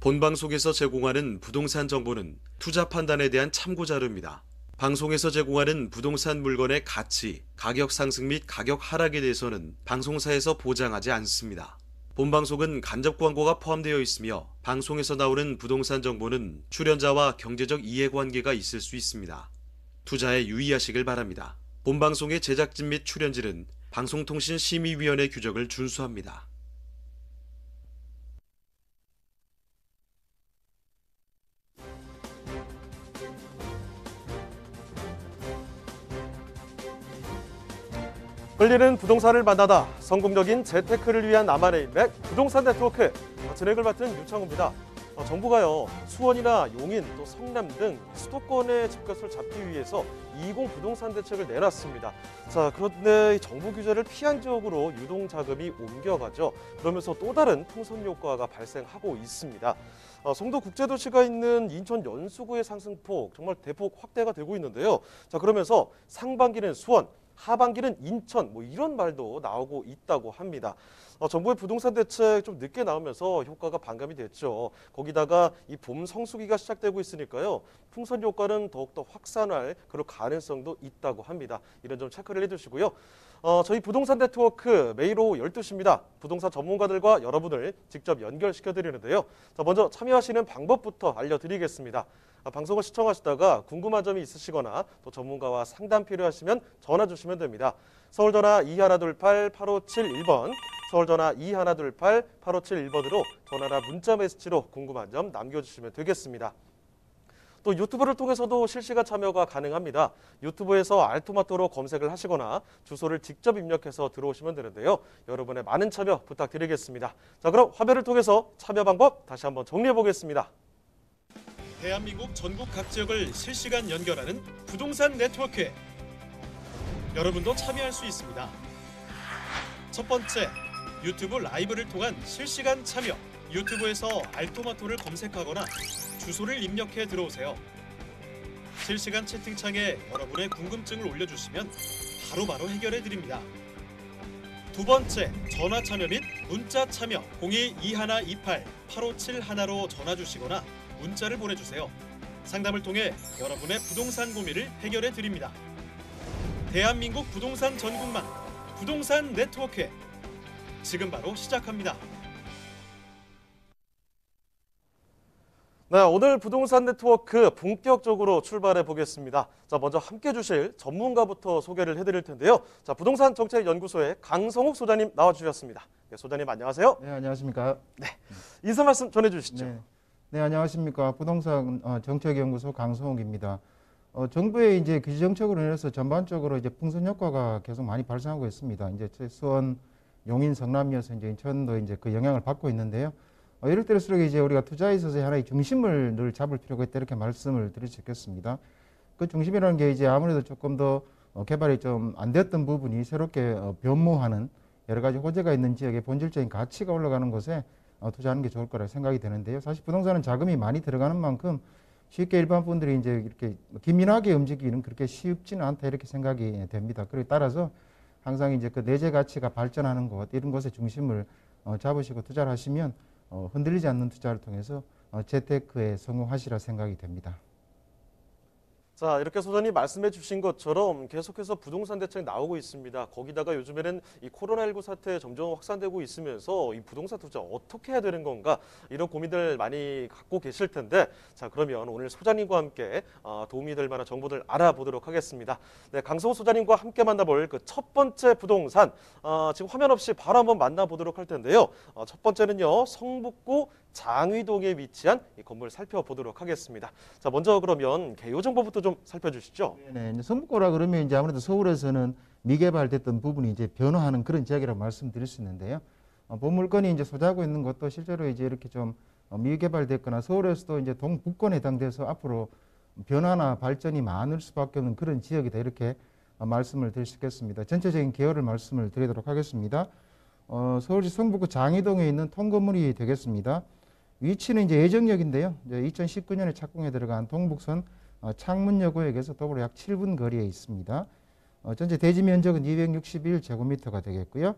본방송에서 제공하는 부동산 정보는 투자 판단에 대한 참고 자료입니다. 방송에서 제공하는 부동산 물건의 가치, 가격 상승 및 가격 하락에 대해서는 방송사에서 보장하지 않습니다. 본방송은 간접 광고가 포함되어 있으며 방송에서 나오는 부동산 정보는 출연자와 경제적 이해관계가 있을 수 있습니다. 투자에 유의하시길 바랍니다. 본방송의 제작진 및 출연진은 방송통신심의위원회 규정을 준수합니다. 끌리는 부동산을 만나다 성공적인 재테크를 위한 나만의 인맥 부동산 네트워크 진행을 맡은 유창호입니다. 정부가요 수원이나 용인 또 성남 등 수도권의 집값을 잡기 위해서 20 부동산 대책을 내놨습니다. 자, 그런데 정부 규제를 피한 지역으로 유동 자금이 옮겨가죠. 그러면서 또 다른 풍선 효과가 발생하고 있습니다. 송도 국제도시가 있는 인천 연수구의 상승폭 정말 대폭 확대가 되고 있는데요. 자, 그러면서 상반기는 수원, 하반기는 인천 이런 말도 나오고 있다고 합니다. 정부의 부동산 대책 좀 늦게 나오면서 효과가 반감이 됐죠. 거기다가 이 봄 성수기가 시작되고 있으니까요. 풍선 효과는 더욱더 확산할 그럴 가능성도 있다고 합니다. 이런 점 체크를 해두시고요. 저희 부동산 네트워크 매일 오후 12시입니다. 부동산 전문가들과 여러분을 직접 연결시켜 드리는데요. 자, 먼저 참여하시는 방법부터 알려드리겠습니다. 방송을 시청하시다가 궁금한 점이 있으시거나 또 전문가와 상담 필요하시면 전화 주시면 됩니다. 서울전화 2128-8571번, 서울전화 2128-8571번으로 전화나 문자 메시지로 궁금한 점 남겨주시면 되겠습니다. 또 유튜브를 통해서도 실시간 참여가 가능합니다. 유튜브에서 알토마토로 검색을 하시거나 주소를 직접 입력해서 들어오시면 되는데요. 여러분의 많은 참여 부탁드리겠습니다. 자, 그럼 화면을 통해서 참여 방법 다시 한번 정리해 보겠습니다. 대한민국 전국 각 지역을 실시간 연결하는 부동산 네트워크. 여러분도 참여할 수 있습니다. 첫 번째, 유튜브 라이브를 통한 실시간 참여. 유튜브에서 알토마토를 검색하거나 주소를 입력해 들어오세요. 실시간 채팅창에 여러분의 궁금증을 올려주시면 바로바로 해결해 드립니다. 두 번째, 전화 참여 및 문자 참여. 02-2128-8571로 전화 주시거나 문자를 보내주세요. 상담을 통해 여러분의 부동산 고민을 해결해 드립니다. 대한민국 부동산 전국망 부동산 네트워크 지금 바로 시작합니다. 네, 오늘 부동산 네트워크 본격적으로 출발해 보겠습니다. 자, 먼저 함께 주실 전문가부터 소개를 해드릴 텐데요. 자, 부동산 정책연구소의 강성욱 소장님 나와주셨습니다. 네, 소장님 안녕하세요. 네, 안녕하십니까. 네, 인사 말씀 전해주시죠. 네, 안녕하십니까. 부동산 정책연구소 강성욱입니다. 정부의 이제 규제 정책으로 인해서 전반적으로 이제 풍선 효과가 계속 많이 발생하고 있습니다. 이제 수원, 용인, 성남이어서 이제 인천도 이제 그 영향을 받고 있는데요. 이럴 때일수록 이제 우리가 투자에 있어서 하나의 중심을 늘 잡을 필요가 있다 이렇게 말씀을 드릴 수 있겠습니다. 그 중심이라는 게 이제 아무래도 조금 더 개발이 좀 안 됐던 부분이 새롭게 변모하는 여러 가지 호재가 있는 지역의 본질적인 가치가 올라가는 곳에 투자하는 게 좋을 거라 생각이 되는데요. 사실 부동산은 자금이 많이 들어가는 만큼 쉽게 일반 분들이 이제 이렇게 기민하게 움직이는 그렇게 쉽지는 않다 이렇게 생각이 됩니다. 그에 따라서 항상 이제 그 내재 가치가 발전하는 곳 이런 곳에 중심을 잡으시고 투자를 하시면 흔들리지 않는 투자를 통해서 재테크에 성공하시라 생각이 됩니다. 자, 이렇게 소장님 말씀해 주신 것처럼 계속해서 부동산 대책 나오고 있습니다. 거기다가 요즘에는 이 코로나19 사태 점점 확산되고 있으면서 이 부동산 투자 어떻게 해야 되는 건가 이런 고민들 많이 갖고 계실 텐데 자, 그러면 오늘 소장님과 함께 도움이 될 만한 정보들 알아보도록 하겠습니다. 네, 강성호 소장님과 함께 만나볼 그 첫 번째 부동산 지금 화면 없이 바로 한번 만나보도록 할 텐데요. 첫 번째는요, 성북구 장위동에 위치한 이 건물 살펴보도록 하겠습니다. 자, 먼저 그러면 개요 정보부터 좀 살펴주시죠. 네, 이제 성북구라 그러면 이제 아무래도 서울에서는 미개발됐던 부분이 이제 변화하는 그런 지역이라고 말씀드릴 수 있는데요. 본 물건이 이제 소재하고 있는 것도 실제로 이제 이렇게 좀 미개발됐거나 서울에서도 이제 동북권에 해당돼서 앞으로 변화나 발전이 많을 수밖에 없는 그런 지역이다 이렇게 말씀을 드릴 수 있겠습니다. 전체적인 개요를 말씀을 드리도록 하겠습니다. 서울시 성북구 장위동에 있는 통건물이 되겠습니다. 위치는 이제 예정역인데요. 이제 2019년에 착공에 들어간 동북선 창문여고역에서 도보로 약 7분 거리에 있습니다. 전체 대지 면적은 261제곱미터가 되겠고요.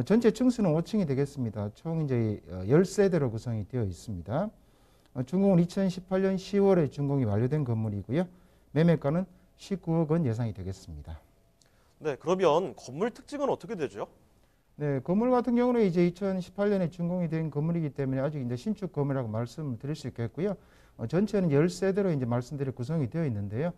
전체 층수는 5층이 되겠습니다. 총 이제 10세대로 구성이 되어 있습니다. 준공은 2018년 10월에 준공이 완료된 건물이고요. 매매가는 19억 원 예상이 되겠습니다. 네, 그러면 건물 특징은 어떻게 되죠? 네, 건물 같은 경우는 이제 2018년에 준공이 된 건물이기 때문에 아직 이제 신축 건물이라고 말씀을 드릴 수 있겠고요. 전체는 10세대로 이제 말씀드릴 구성이 되어 있는데요.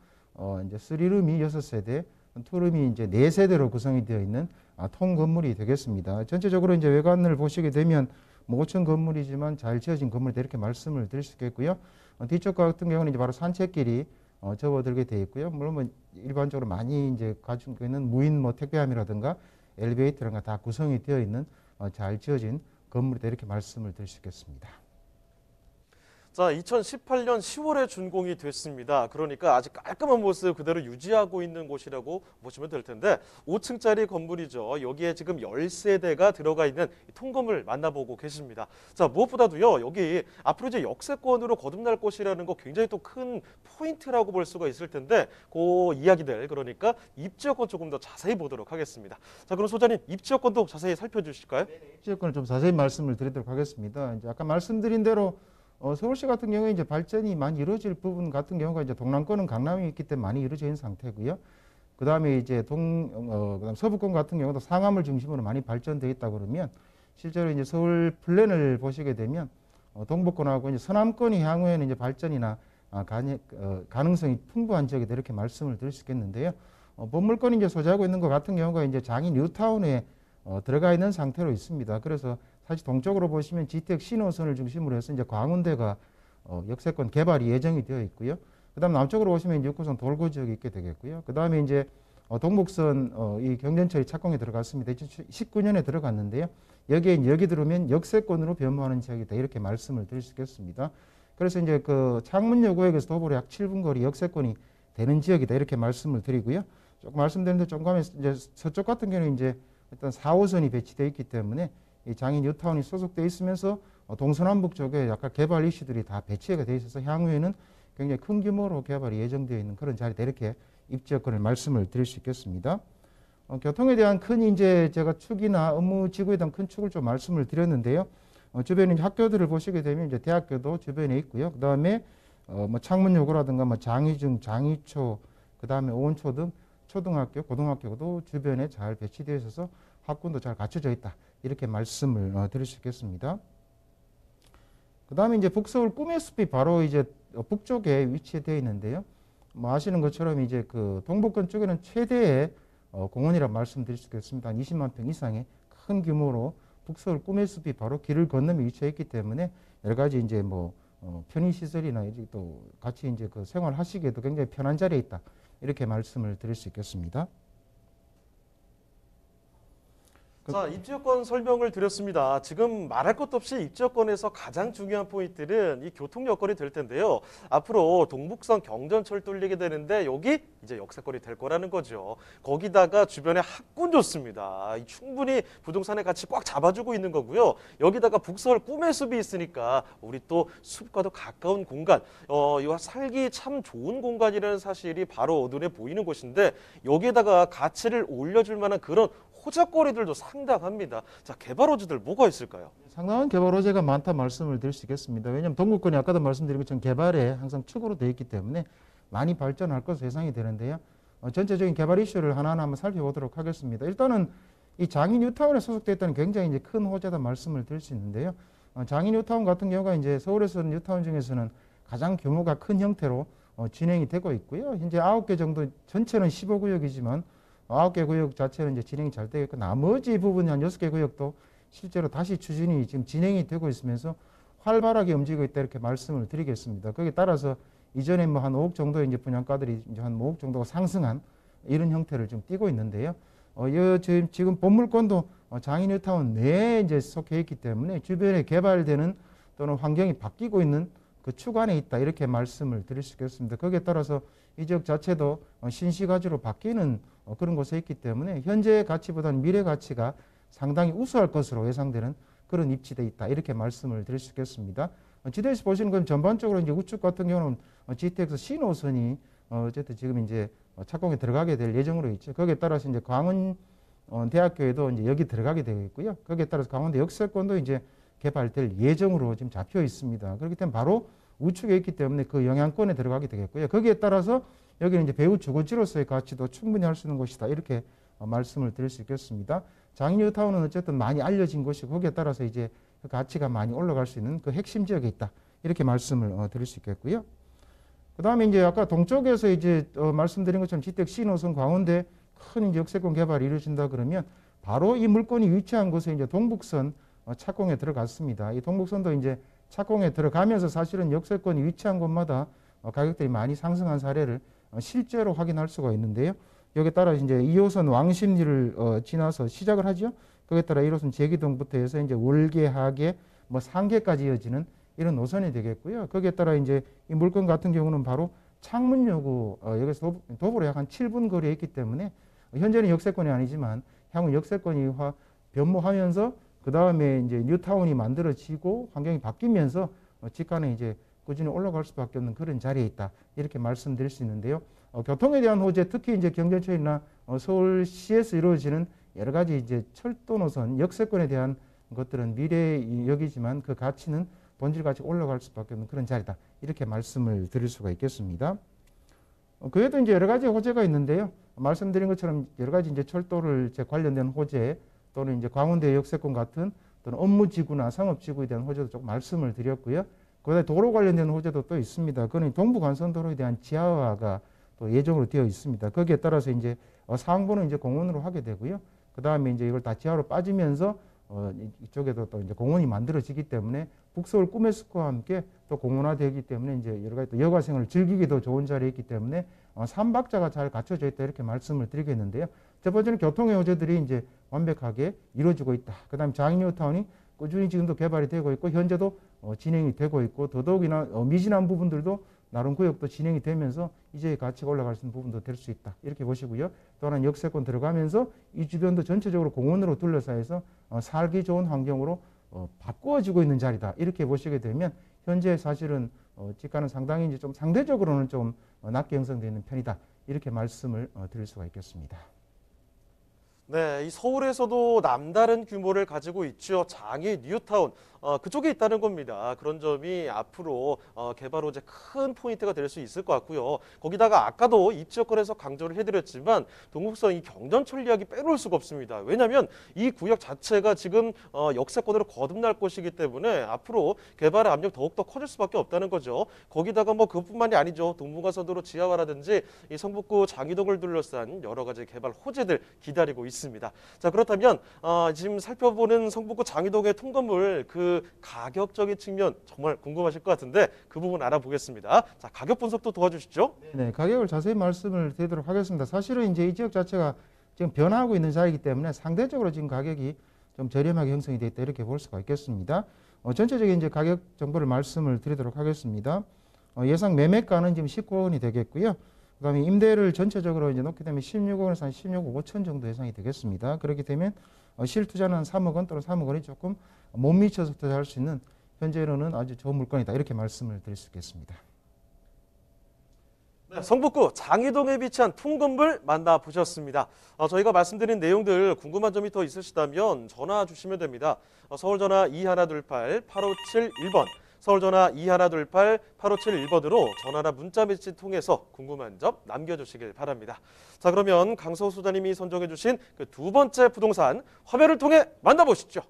이제 3룸이 6세대, 2룸이 이제 4세대로 구성이 되어 있는 통 건물이 되겠습니다. 전체적으로 이제 외관을 보시게 되면 뭐 5층 건물이지만 잘 지어진 건물이다 이렇게 말씀을 드릴 수 있겠고요. 뒤쪽 같은 경우는 이제 바로 산책길이 접어들게 되어 있고요. 물론 뭐 일반적으로 많이 이제 가지고 있는 무인 뭐 택배함이라든가 엘리베이터라든가 다 구성이 되어 있는 잘 지어진 건물이다 이렇게 말씀을 드릴 수 있겠습니다. 자, 2018년 10월에 준공이 됐습니다. 그러니까 아직 깔끔한 모습 그대로 유지하고 있는 곳이라고 보시면 될 텐데 5층짜리 건물이죠. 여기에 지금 10세대가 들어가 있는 통건물 만나보고 계십니다. 자, 무엇보다도요. 여기 앞으로 이제 역세권으로 거듭날 곳이라는 거 굉장히 또 큰 포인트라고 볼 수가 있을 텐데 그 이야기들 그러니까 입지여건 조금 더 자세히 보도록 하겠습니다. 자, 그럼 소장님 입지여건도 자세히 살펴주실까요? 입지여건을 좀 자세히 말씀을 드리도록 하겠습니다. 이제 아까 말씀드린 대로 서울시 같은 경우에 이제 발전이 많이 이루어질 부분 같은 경우가 이제 동남권은 강남이 있기 때문에 많이 이루어져 있는 상태고요. 그 다음에 이제 그다음 서부권 같은 경우도 상암을 중심으로 많이 발전되어 있다 그러면 실제로 이제 서울 플랜을 보시게 되면 동북권하고 이제 서남권이 향후에는 이제 발전이나 가능성이 풍부한 지역이다 이렇게 말씀을 드릴 수 있겠는데요. 본물권이 이제 소재하고 있는 것 같은 경우가 이제 장인 뉴타운에 들어가 있는 상태로 있습니다. 그래서 사실 동쪽으로 보시면 GTX 신호선을 중심으로 해서 이제 광운대가 역세권 개발이 예정이 되어 있고요. 그다음 남쪽으로 보시면 이제 6호선 돌고 지역이 있게 되겠고요. 그다음에 이제 동북선 이 경전철이 착공에 들어갔습니다. 2019년에 들어갔는데요. 여기 들어오면 역세권으로 변모하는 지역이다 이렇게 말씀을 드릴 수 있겠습니다. 그래서 이제 그 창문여고역에서 도보로 약 7분 거리 역세권이 되는 지역이다 이렇게 말씀을 드리고요. 조금 말씀드렸는데 좀 가면 이제 서쪽 같은 경우는 이제 일단 4호선이 배치되어 있기 때문에 이 장인 뉴타운이 소속되어 있으면서 동서남북 쪽에 약간 개발 이슈들이 다 배치가 되어 있어서 향후에는 굉장히 큰 규모로 개발이 예정되어 있는 그런 자리다 이렇게 입지여건을 말씀을 드릴 수 있겠습니다. 교통에 대한 큰 이제 제가 축이나 업무 지구에 대한 큰 축을 좀 말씀을 드렸는데요. 주변에 이제 학교들을 보시게 되면 이제 대학교도 주변에 있고요. 그 다음에 뭐 창문여고라든가 뭐 장위중, 장위초, 그 다음에 오원초 등 초등학교, 고등학교도 주변에 잘 배치되어 있어서 학군도 잘 갖춰져 있다. 이렇게 말씀을 드릴 수 있겠습니다. 그 다음에 이제 북서울 꿈의 숲이 바로 이제 북쪽에 위치되어 있는데요. 뭐 아시는 것처럼 이제 그 동북권 쪽에는 최대의 공원이라 말씀드릴 수 있겠습니다. 한 20만 평 이상의 큰 규모로 북서울 꿈의 숲이 바로 길을 건너며 위치해 있기 때문에 여러 가지 이제 뭐 편의시설이나 이제 또 같이 이제 그 생활하시기에도 굉장히 편한 자리에 있다. 이렇게 말씀을 드릴 수 있겠습니다. 자, 입지여건 설명을 드렸습니다. 지금 말할 것도 없이 입지여건에서 가장 중요한 포인트는 이 교통 여건이 될 텐데요. 앞으로 동북선 경전철 뚫리게 되는데 여기 이제 역세권이 될 거라는 거죠. 거기다가 주변에 학군 좋습니다. 충분히 부동산의 가치 꽉 잡아주고 있는 거고요. 여기다가 북서울 꿈의 숲이 있으니까 우리 또 숲과도 가까운 공간, 이거 살기 참 좋은 공간이라는 사실이 바로 눈에 보이는 곳인데 여기에다가 가치를 올려줄 만한 그런 호재거리들도 상당합니다. 자, 개발 호재들 뭐가 있을까요? 상당한 개발 호재가 많다 말씀을 드릴 수 있겠습니다. 왜냐하면 동북권이 아까도 말씀드린 것처럼 개발에 항상 축으로 되어 있기 때문에 많이 발전할 것으로 예상이 되는데요. 전체적인 개발 이슈를 하나하나 한번 살펴보도록 하겠습니다. 일단은 이 장인 뉴타운에 소속되어 있다는 굉장히 이제 큰 호재다 말씀을 드릴 수 있는데요. 장인 뉴타운 같은 경우가 이제 서울에서 뉴타운 중에서는 가장 규모가 큰 형태로 진행이 되고 있고요. 현재 9개 정도 전체는 15구역이지만 9개 구역 자체는 이제 진행이 잘 되고 있고 나머지 부분이 한 6개 구역도 실제로 다시 추진이 지금 진행이 되고 있으면서 활발하게 움직이고 있다 이렇게 말씀을 드리겠습니다. 거기에 따라서 이전에 뭐 한 5억 정도의 이제 분양가들이 이제 한 5억 정도가 상승한 이런 형태를 좀 띠고 있는데요. 지금 본물권도 장인 뉴타운 내에 이제 속해 있기 때문에 주변에 개발되는 또는 환경이 바뀌고 있는 그 축 안에 있다 이렇게 말씀을 드릴 수 있겠습니다. 거기에 따라서 이 지역 자체도 신시가지로 바뀌는 그런 곳에 있기 때문에 현재 가치보다는 미래 가치가 상당히 우수할 것으로 예상되는 그런 입지대에 있다 이렇게 말씀을 드릴 수 있겠습니다. 지도에서 보시는 건 전반적으로 이제 우측 같은 경우는 GTX 신호선이 어쨌든 지금 이제 착공에 들어가게 될 예정으로 있죠. 거기에 따라서 이제 광운 대학교에도 이제 여기 들어가게 되어 있고요. 거기에 따라서 강원도 역세권도 이제 개발될 예정으로 지금 잡혀 있습니다. 그렇기 때문에 바로 우측에 있기 때문에 그 영향권에 들어가게 되겠고요. 거기에 따라서 여기는 이제 배후 주거지로서의 가치도 충분히 할 수 있는 곳이다. 이렇게 말씀을 드릴 수 있겠습니다. 장니우타운은 어쨌든 많이 알려진 곳이고 거기에 따라서 이제 그 가치가 많이 올라갈 수 있는 그 핵심 지역에 있다. 이렇게 말씀을 드릴 수 있겠고요. 그 다음에 이제 아까 동쪽에서 이제 말씀드린 것처럼 지택 C노선 가운데 큰 이제 역세권 개발이 이루어진다 그러면 바로 이 물건이 위치한 곳에 이제 동북선 착공에 들어갔습니다. 이 동북선도 이제 착공에 들어가면서 사실은 역세권이 위치한 곳마다 가격들이 많이 상승한 사례를 실제로 확인할 수가 있는데요. 여기에 따라 이제 2호선 왕십리를 지나서 시작을 하죠. 거기에 따라 1호선 제기동부터 해서 이제 월계, 하계, 뭐 상계까지 이어지는 이런 노선이 되겠고요. 거기에 따라 이제 이 물건 같은 경우는 바로 창문여고 여기서 도보로 약 한 7분 거리에 있기 때문에 현재는 역세권이 아니지만 향후 역세권이 변모하면서 그 다음에 이제 뉴타운이 만들어지고 환경이 바뀌면서 집가는 이제 꾸준히 올라갈 수밖에 없는 그런 자리에 있다. 이렇게 말씀드릴 수 있는데요. 교통에 대한 호재, 특히 이제 경전철이나 서울시에서 이루어지는 여러 가지 이제 철도 노선, 역세권에 대한 것들은 미래의 여기지만 그 가치는 본질 가치 올라갈 수밖에 없는 그런 자리다. 이렇게 말씀을 드릴 수가 있겠습니다. 그에도 이제 여러 가지 호재가 있는데요. 말씀드린 것처럼 여러 가지 이제 철도를 이제 관련된 호재 또는 이제 광운대 역세권 같은 또는 업무지구나 상업지구에 대한 호재도 조금 말씀을 드렸고요. 그다음에 도로 관련된 호재도 또 있습니다. 그는 동부간선도로에 대한 지하화가 또 예정으로 되어 있습니다. 거기에 따라서 이제 상부는 이제 공원으로 하게 되고요. 그 다음에 이제 이걸 다 지하로 빠지면서 이쪽에도 또 이제 공원이 만들어지기 때문에 북서울 꿈의 숲과 함께 또 공원화되기 때문에 이제 여러 가지 또 여가생활을 즐기기도 좋은 자리에 있기 때문에 삼박자가 잘 갖춰져 있다 이렇게 말씀을 드리겠는데요. 첫 번째는 교통의 호재들이 이제 완벽하게 이루어지고 있다. 그 다음에 장니우타운이 꾸준히 지금도 개발이 되고 있고 현재도 진행이 되고 있고 더더욱이나 미진한 부분들도 나름 구역도 진행이 되면서 이제 가치가 올라갈 수 있는 부분도 될 수 있다. 이렇게 보시고요. 또 하나는 역세권 들어가면서 이 주변도 전체적으로 공원으로 둘러싸여서 살기 좋은 환경으로 바꾸어지고 있는 자리다. 이렇게 보시게 되면 현재 사실은 집가는 상당히 이제 좀 상대적으로는 좀 낮게 형성되어 있는 편이다. 이렇게 말씀을 드릴 수가 있겠습니다. 네, 이 서울에서도 남다른 규모를 가지고 있죠. 장이 뉴타운 그쪽에 있다는 겁니다. 그런 점이 앞으로 개발 호재 큰 포인트가 될 수 있을 것 같고요. 거기다가 아까도 입지여건에서 강조를 해드렸지만 동북선 이 경전철 이야기 빼놓을 수가 없습니다. 왜냐하면 이 구역 자체가 지금 역세권으로 거듭날 것이기 때문에 앞으로 개발의 압력 더욱더 커질 수밖에 없다는 거죠. 거기다가 뭐 그것뿐만이 아니죠. 동부간선도로 지하화라든지 이 성북구 장이동을 둘러싼 여러 가지 개발 호재들 기다리고 있습니다. 자, 그렇다면 지금 살펴보는 성북구 장이동의 통건물 그 가격적인 측면 정말 궁금하실 것 같은데 그 부분 알아보겠습니다. 자, 가격 분석도 도와주시죠. 네, 가격을 자세히 말씀을 드리도록 하겠습니다. 사실은 이제 이 지역 자체가 지금 변화하고 있는 자리이기 때문에 상대적으로 지금 가격이 좀 저렴하게 형성이 되어 있다 이렇게 볼 수가 있겠습니다. 전체적인 이제 가격 정보를 말씀을 드리도록 하겠습니다. 예상 매매가는 지금 19억 원이 되겠고요. 그다음에 임대를 전체적으로 이제 놓게 되면 16억 원에서 한 16억 5천 정도 예상이 되겠습니다. 그렇게 되면 실투자는 한 3억 원 또는 3억 원이 조금 못 미쳐서 투자할 수 있는 현재로는 아주 좋은 물건이다 이렇게 말씀을 드릴 수 있겠습니다. 네, 성북구 장이동에 위치한 통건물 만나보셨습니다. 저희가 말씀드린 내용들 궁금한 점이 더 있으시다면 전화 주시면 됩니다. 서울전화 2128-8571번 서울전화 2128-8571번으로 전화나 문자 메시지 통해서 궁금한 점 남겨주시길 바랍니다. 자, 그러면 강서우 소장님이 선정해 주신 그 두 번째 부동산 화면을 통해 만나보시죠.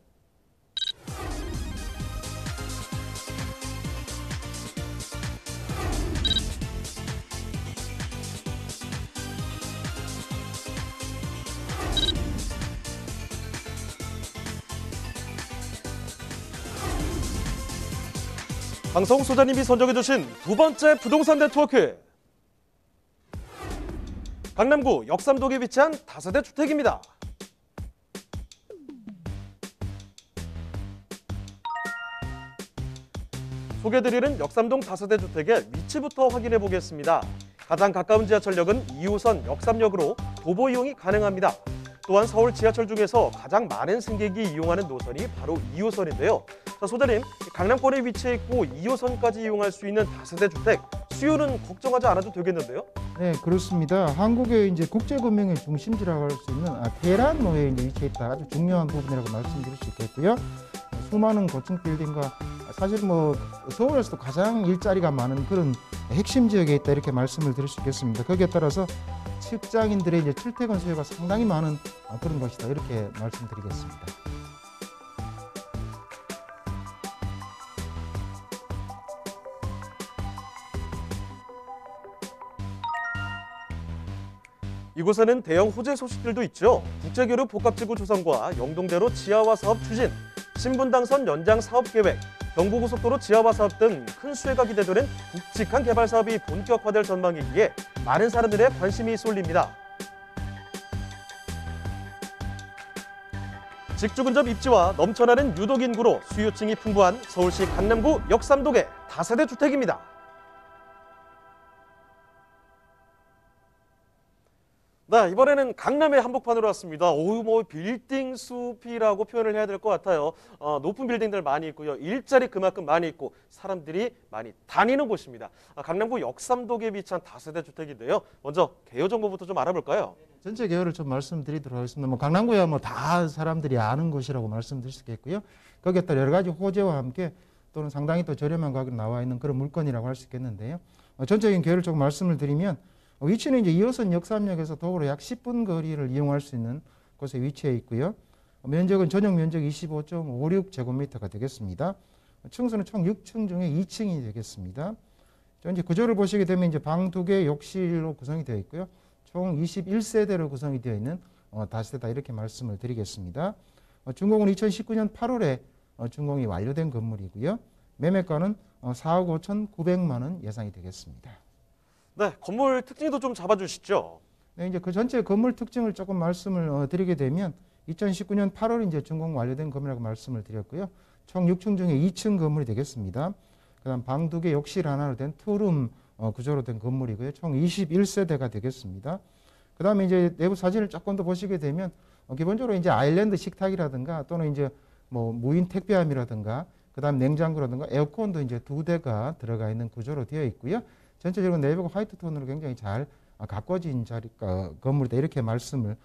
강성우 소장님이 선정해 주신 두 번째 부동산 네트워크. 강남구 역삼동에 위치한 다세대 주택입니다. 소개해드리는 역삼동 다세대 주택의 위치부터 확인해 보겠습니다. 가장 가까운 지하철역은 2호선 역삼역으로 도보 이용이 가능합니다. 또한 서울 지하철 중에서 가장 많은 승객이 이용하는 노선이 바로 2호선인데요. 자, 소장님, 강남권에 위치해 있고 2호선까지 이용할 수 있는 다세대 주택 수요는 걱정하지 않아도 되겠는데요? 네, 그렇습니다. 한국의 이제 국제금융의 중심지라고 할 수 있는 테헤란로에 이제 위치해 있다 아주 중요한 부분이라고 말씀드릴 수 있겠고요. 수많은 고층 빌딩과 사실 뭐 서울에서도 가장 일자리가 많은 그런 핵심 지역에 있다 이렇게 말씀을 드릴 수 있겠습니다. 거기에 따라서 직장인들의 이제 출퇴근 수요가 상당히 많은 그런 것이다 이렇게 말씀드리겠습니다. 이곳에는 대형 호재 소식들도 있죠. 국제교류 복합지구 조성과 영동대로 지하화 사업 추진, 신분당선 연장 사업 계획, 경부고속도로 지하화 사업 등 큰 수혜가 기대되는 굵직한 개발 사업이 본격화될 전망이기에 많은 사람들의 관심이 쏠립니다. 직주 근접 입지와 넘쳐나는 유독 인구로 수요층이 풍부한 서울시 강남구 역삼동의 다세대 주택입니다. 네, 이번에는 강남의 한복판으로 왔습니다. 뭐 빌딩 숲이라고 표현을 해야 될 것 같아요. 높은 빌딩들 많이 있고요. 일자리 그만큼 많이 있고 사람들이 많이 다니는 곳입니다. 강남구 역삼동에 위치한 다세대 주택인데요. 먼저 개요 정보부터 좀 알아볼까요? 전체 개요를 좀 말씀드리도록 하겠습니다. 뭐 강남구야 뭐 다 사람들이 아는 곳이라고 말씀드릴 수 있겠고요. 거기에 따라 여러 가지 호재와 함께 또는 상당히 또 저렴한 가격에 나와 있는 그런 물건이라고 할 수 있겠는데요. 전적인 개요를 조금 말씀을 드리면 위치는 이제 2호선 역삼역에서 도보로 약 10분 거리를 이용할 수 있는 곳에 위치해 있고요. 면적은 전용 면적 25.56제곱미터가 되겠습니다. 층수는 총 6층 중에 2층이 되겠습니다. 이제 구조를 보시게 되면 이제 방 2개 욕실로 구성이 되어 있고요. 총 21세대로 구성이 되어 있는 다세대다 이렇게 말씀을 드리겠습니다. 준공은 2019년 8월에 준공이 완료된 건물이고요. 매매가는 4억 5,900만 원 예상이 되겠습니다. 네, 건물 특징도 좀 잡아주시죠. 네, 이제 그 전체 건물 특징을 조금 말씀을 드리게 되면 2019년 8월 이제 준공 완료된 건물이라고 말씀을 드렸고요. 총 6층 중에 2층 건물이 되겠습니다. 그다음 방 2개 욕실 하나로 된 투룸 구조로 된 건물이고요. 총 21세대가 되겠습니다. 그다음에 이제 내부 사진을 조금 더 보시게 되면 기본적으로 이제 아일랜드 식탁이라든가 또는 이제 뭐 무인 택배함이라든가 그다음 냉장고라든가 에어컨도 이제 2대가 들어가 있는 구조로 되어 있고요. 전체적으로 내부가 화이트 톤으로 굉장히 잘 가꿔진 건물이다 이렇게 말씀을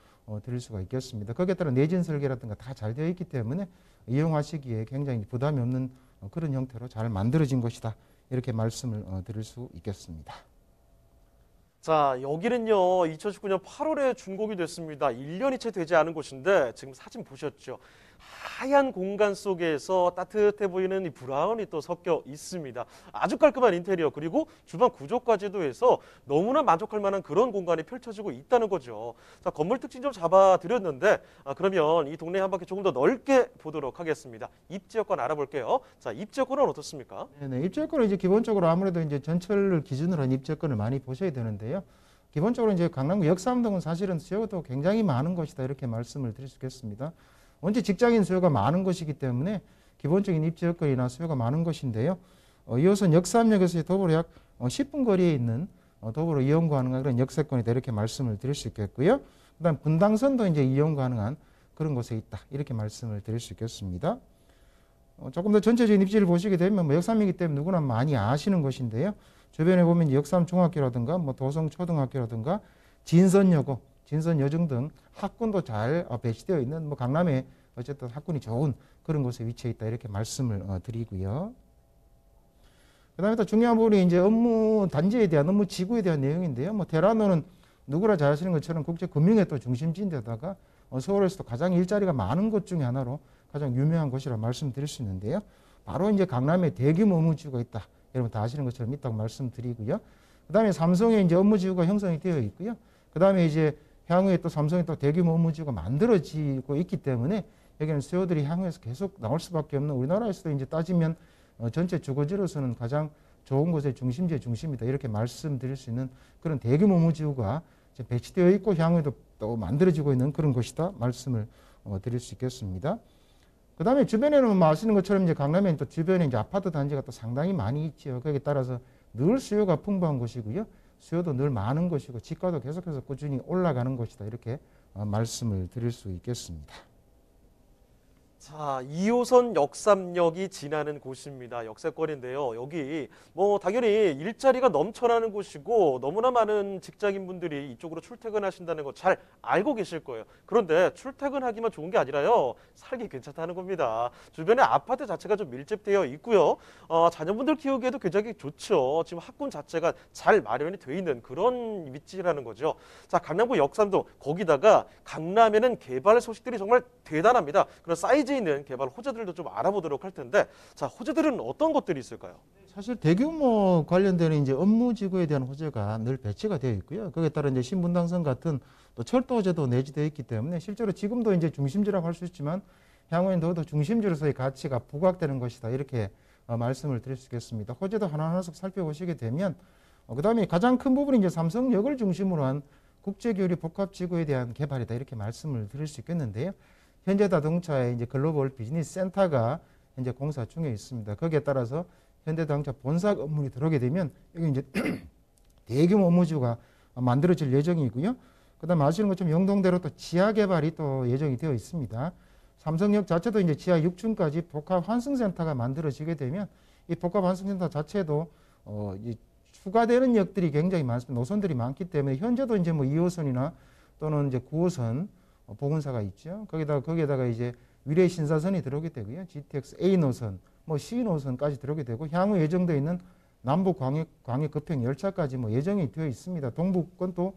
드릴 수가 있겠습니다. 거기에 따라 내진 설계라든가 다 잘 되어 있기 때문에 이용하시기에 굉장히 부담이 없는 그런 형태로 잘 만들어진 것이다 이렇게 말씀을 드릴 수 있겠습니다. 자, 여기는요 2019년 8월에 준공이 됐습니다. 1년이 채 되지 않은 곳인데 지금 사진 보셨죠? 하얀 공간 속에서 따뜻해 보이는 이 브라운이 또 섞여 있습니다. 아주 깔끔한 인테리어 그리고 주방 구조까지도 해서 너무나 만족할 만한 그런 공간이 펼쳐지고 있다는 거죠. 자, 건물 특징 좀 잡아드렸는데 그러면 이 동네 한 바퀴 조금 더 넓게 보도록 하겠습니다. 입지 여건 알아볼게요. 자, 입지 여건은 어떻습니까? 네, 입지 여건은 이제 기본적으로 아무래도 이제 전철을 기준으로 한 입지 여건을 많이 보셔야 되는데요. 기본적으로 이제 강남구 역삼동은 사실은 수요도 굉장히 많은 곳이다 이렇게 말씀을 드릴 수 있겠습니다. 원체 직장인 수요가 많은 것이기 때문에 기본적인 입지 여건이나 수요가 많은 것인데요. 2호선 역삼역에서 도보로 약 10분 거리에 있는 도보로 이용 가능한 그런 역세권이다 이렇게 말씀을 드릴 수 있겠고요. 그다음 분당선도 이제 이용 가능한 그런 곳에 있다 이렇게 말씀을 드릴 수 있겠습니다. 조금 더 전체적인 입지를 보시게 되면 뭐 역삼이기 때문에 누구나 많이 아시는 것인데요. 주변에 보면 역삼중학교라든가 뭐 도성초등학교라든가 진선여고, 진선여중 등 학군도 잘 배치되어 있는 뭐 강남에 어쨌든 학군이 좋은 그런 곳에 위치해 있다 이렇게 말씀을 드리고요. 그다음에 또 중요한 부분이 이제 업무 단지에 대한 업무 지구에 대한 내용인데요. 뭐 테라노는 누구나 잘 아시는 것처럼 국제 금융의 또 중심지인데다가 서울에서도 가장 일자리가 많은 곳 중에 하나로 가장 유명한 곳이라 말씀드릴 수 있는데요. 바로 이제 강남에 대규모 업무지구가 있다. 여러분 다 아시는 것처럼 있다고 말씀드리고요. 그다음에 삼성에 이제 업무지구가 형성이 되어 있고요. 그다음에 이제 향후에 또 삼성이 또 대규모 업무지구가 만들어지고 있기 때문에 여기는 수요들이 향후에서 계속 나올 수밖에 없는 우리나라에서도 이제 따지면 전체 주거지로서는 가장 좋은 곳의 중심지의 중심이다 이렇게 말씀드릴 수 있는 그런 대규모 업무지구가 배치되어 있고 향후에도 또 만들어지고 있는 그런 곳이다 말씀을 드릴 수 있겠습니다. 그 다음에 주변에는 뭐 아시는 것처럼 이제 강남에 또 주변에 이제 아파트 단지가 또 상당히 많이 있죠. 거기에 따라서 늘 수요가 풍부한 곳이고요. 수요도 늘 많은 것이고 지가도 계속해서 꾸준히 올라가는 곳이다 이렇게 말씀을 드릴 수 있겠습니다. 자, 2호선 역삼역이 지나는 곳입니다. 역세권인데요. 여기 뭐 당연히 일자리가 넘쳐나는 곳이고 너무나 많은 직장인분들이 이쪽으로 출퇴근하신다는 거 잘 알고 계실 거예요. 그런데 출퇴근하기만 좋은 게 아니라요. 살기 괜찮다는 겁니다. 주변에 아파트 자체가 좀 밀집되어 있고요. 자녀분들 키우기에도 굉장히 좋죠. 지금 학군 자체가 잘 마련이 돼 있는 그런 위치라는 거죠. 자, 강남구 역삼동 거기다가 강남에는 개발 소식들이 정말 대단합니다. 그런 사이즈 있는 개발 호재들도 좀 알아보도록 할 텐데, 자, 호재들은 어떤 것들이 있을까요? 사실 대규모 관련되는 이제 업무 지구에 대한 호재가 늘 배치가 되어 있고요. 거기에 따라 이제 신분당선 같은 또 철도 호재도 내재되어 있기 때문에 실제로 지금도 이제 중심지라고 할 수 있지만 향후엔 더더 중심지로서의 가치가 부각되는 것이다. 이렇게 말씀을 드릴 수 있겠습니다. 호재도 하나하나씩 살펴보시게 되면 그다음에 가장 큰 부분이 이제 삼성역을 중심으로 한 국제교류 복합지구에 대한 개발이다. 이렇게 말씀을 드릴 수 있겠는데요. 현대자동차의 이제 글로벌 비즈니스 센터가 현재 공사 중에 있습니다. 거기에 따라서 현대자동차 본사 건물이 들어오게 되면 여기 이제 대규모 업무지구가 만들어질 예정이고요. 그다음에 아시는 것처럼 영동대로 또 지하 개발이 또 예정이 되어 있습니다. 삼성역 자체도 이제 지하 6층까지 복합 환승센터가 만들어지게 되면 이 복합 환승센터 자체도 이 추가되는 역들이 굉장히 많습니다. 노선들이 많기 때문에 현재도 이제 뭐 2호선이나 또는 이제 9호선 보건사가 있죠. 거기에다가 이제 위례 신사선이 들어오게 되고요. GTX A 노선, 뭐 C 노선까지 들어오게 되고 향후 예정되어 있는 남북 광역 급행 열차까지 뭐 예정이 되어 있습니다. 동북권 또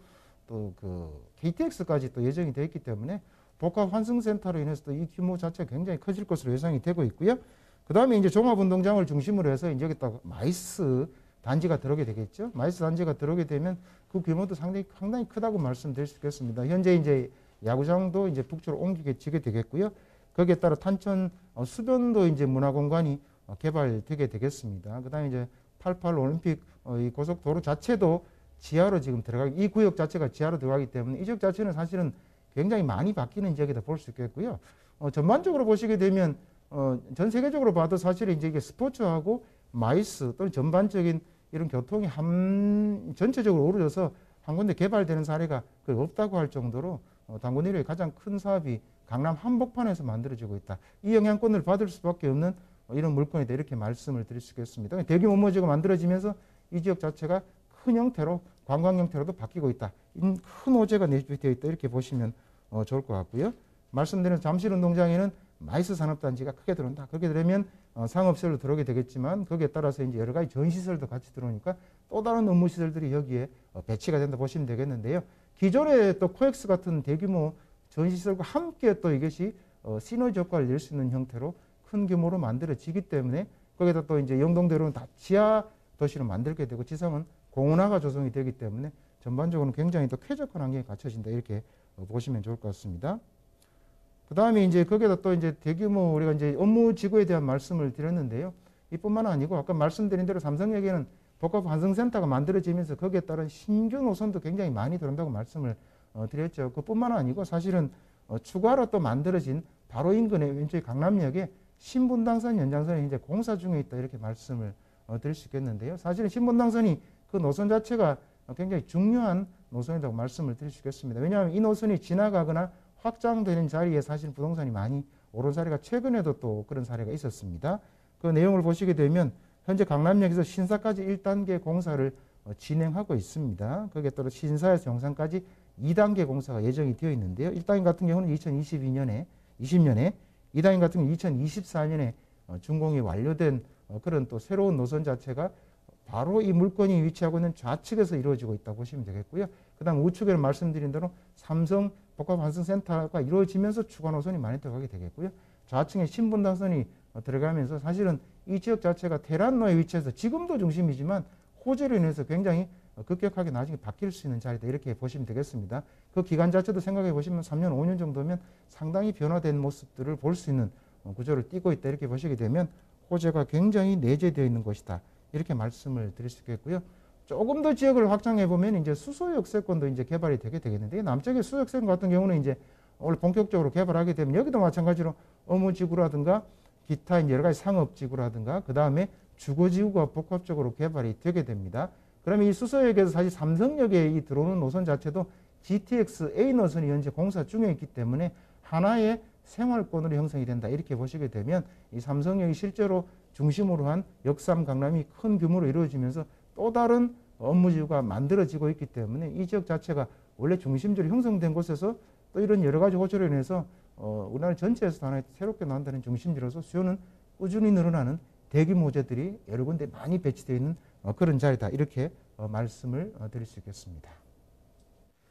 그 KTX까지 또 예정이 되어 있기 때문에 복합 환승센터로 인해서 또 이 규모 자체가 굉장히 커질 것으로 예상이 되고 있고요. 그 다음에 이제 종합운동장을 중심으로 해서 이제 여기다 마이스 단지가 들어오게 되겠죠. 마이스 단지가 들어오게 되면 그 규모도 상당히 크다고 말씀드릴 수 있겠습니다. 현재 이제 야구장도 이제 북쪽으로 옮기게 되겠고요. 거기에 따라 탄천 수변도 이제 문화공간이 개발되게 되겠습니다. 그다음에 이제 88 올림픽 이 고속도로 자체도 지하로 지금 이 구역 자체가 지하로 들어가기 때문에 이 지역 자체는 사실은 굉장히 많이 바뀌는 지역이다 볼 수 있겠고요. 전반적으로 보시게 되면 전 세계적으로 봐도 사실 이제 이게 스포츠하고 마이스 또는 전반적인 이런 교통이 전체적으로 오르져서 한 군데 개발되는 사례가 거의 없다고 할 정도로 당군 1호의 가장 큰 사업이 강남 한복판에서 만들어지고 있다. 이 영향권을 받을 수밖에 없는 이런 물건이다. 이렇게 말씀을 드릴 수 있겠습니다. 대규모 업무지구가 만들어지면서 이 지역 자체가 큰 형태로 관광 형태로도 바뀌고 있다. 큰 호재가 내재되어 있다. 이렇게 보시면 좋을 것 같고요. 말씀드린 잠실운동장에는 마이스 산업단지가 크게 들어온다. 그렇게 되면 상업시설로 들어오게 되겠지만 거기에 따라서 이제 여러 가지 전시설도 같이 들어오니까 또 다른 업무시설들이 여기에 배치가 된다 보시면 되겠는데요. 기존의 또 코엑스 같은 대규모 전시설과 함께 또 이것이 시너지 효과를 낼 수 있는 형태로 큰 규모로 만들어지기 때문에 거기다 또 이제 영동대로는 다 지하 도시로 만들게 되고 지상은 공원화가 조성이 되기 때문에 전반적으로 굉장히 또 쾌적한 환경이 갖춰진다. 이렇게 보시면 좋을 것 같습니다. 그 다음에 이제 거기에다 또 이제 대규모 우리가 이제 업무 지구에 대한 말씀을 드렸는데요. 이뿐만 아니고 아까 말씀드린 대로 삼성역에는 복합 환승센터가 만들어지면서 거기에 따른 신규 노선도 굉장히 많이 들어온다고 말씀을 드렸죠. 그뿐만 아니고 사실은 추가로 또 만들어진 바로 인근에 왼쪽에 강남역에 신분당선 연장선이 이제 공사 중에 있다. 이렇게 말씀을 드릴 수 있겠는데요. 사실은 신분당선이 그 노선 자체가 굉장히 중요한 노선이라고 말씀을 드릴 수 있겠습니다. 왜냐하면 이 노선이 지나가거나 확장되는 자리에 사실 부동산이 많이 오른 사례가 최근에도 또 그런 사례가 있었습니다. 그 내용을 보시게 되면 현재 강남역에서 신사까지 1단계 공사를 진행하고 있습니다. 거기에 따라 신사에서 정상까지 2단계 공사가 예정이 되어 있는데요. 1단계 같은 경우는 2020년에 2단계 같은 경우는 2024년에 준공이 완료된 그런 또 새로운 노선 자체가 바로 이 물건이 위치하고 있는 좌측에서 이루어지고 있다고 보시면 되겠고요. 그 다음 우측에는 말씀드린 대로 삼성 복합환승센터가 이루어지면서 추가 노선이 많이 들어가게 되겠고요. 좌측에 신분당선이 들어가면서 사실은 이 지역 자체가 테란로에 위치해서 지금도 중심이지만 호재로 인해서 굉장히 급격하게 나중에 바뀔 수 있는 자리다. 이렇게 보시면 되겠습니다. 그 기간 자체도 생각해 보시면 3년, 5년 정도면 상당히 변화된 모습들을 볼 수 있는 구조를 띠고 있다. 이렇게 보시게 되면 호재가 굉장히 내재되어 있는 것이다. 이렇게 말씀을 드릴 수 있겠고요. 조금 더 지역을 확장해 보면 이제 수소역세권도 이제 개발이 되게 되겠는데 남쪽의 수소역세권 같은 경우는 이제 원래 본격적으로 개발하게 되면 여기도 마찬가지로 업무지구라든가 기타 이제 여러 가지 상업지구라든가 그 다음에 주거지구가 복합적으로 개발이 되게 됩니다. 그러면 이 수소역에서 사실 삼성역에 이 들어오는 노선 자체도 GTX A 노선이 현재 공사 중에 있기 때문에 하나의 생활권으로 형성이 된다 이렇게 보시게 되면 이 삼성역이 실제로 중심으로 한 역삼 강남이 큰 규모로 이루어지면서 또 다른 업무지구가 만들어지고 있기 때문에 이 지역 자체가 원래 중심지로 형성된 곳에서 또 이런 여러 가지 호재로 인해서 우리나라 전체에서 하나의 새롭게 나온다는 중심지로서 수요는 꾸준히 늘어나는 대규모 호재들이 여러 군데 많이 배치되어 있는 그런 자리다 이렇게 말씀을 드릴 수 있겠습니다.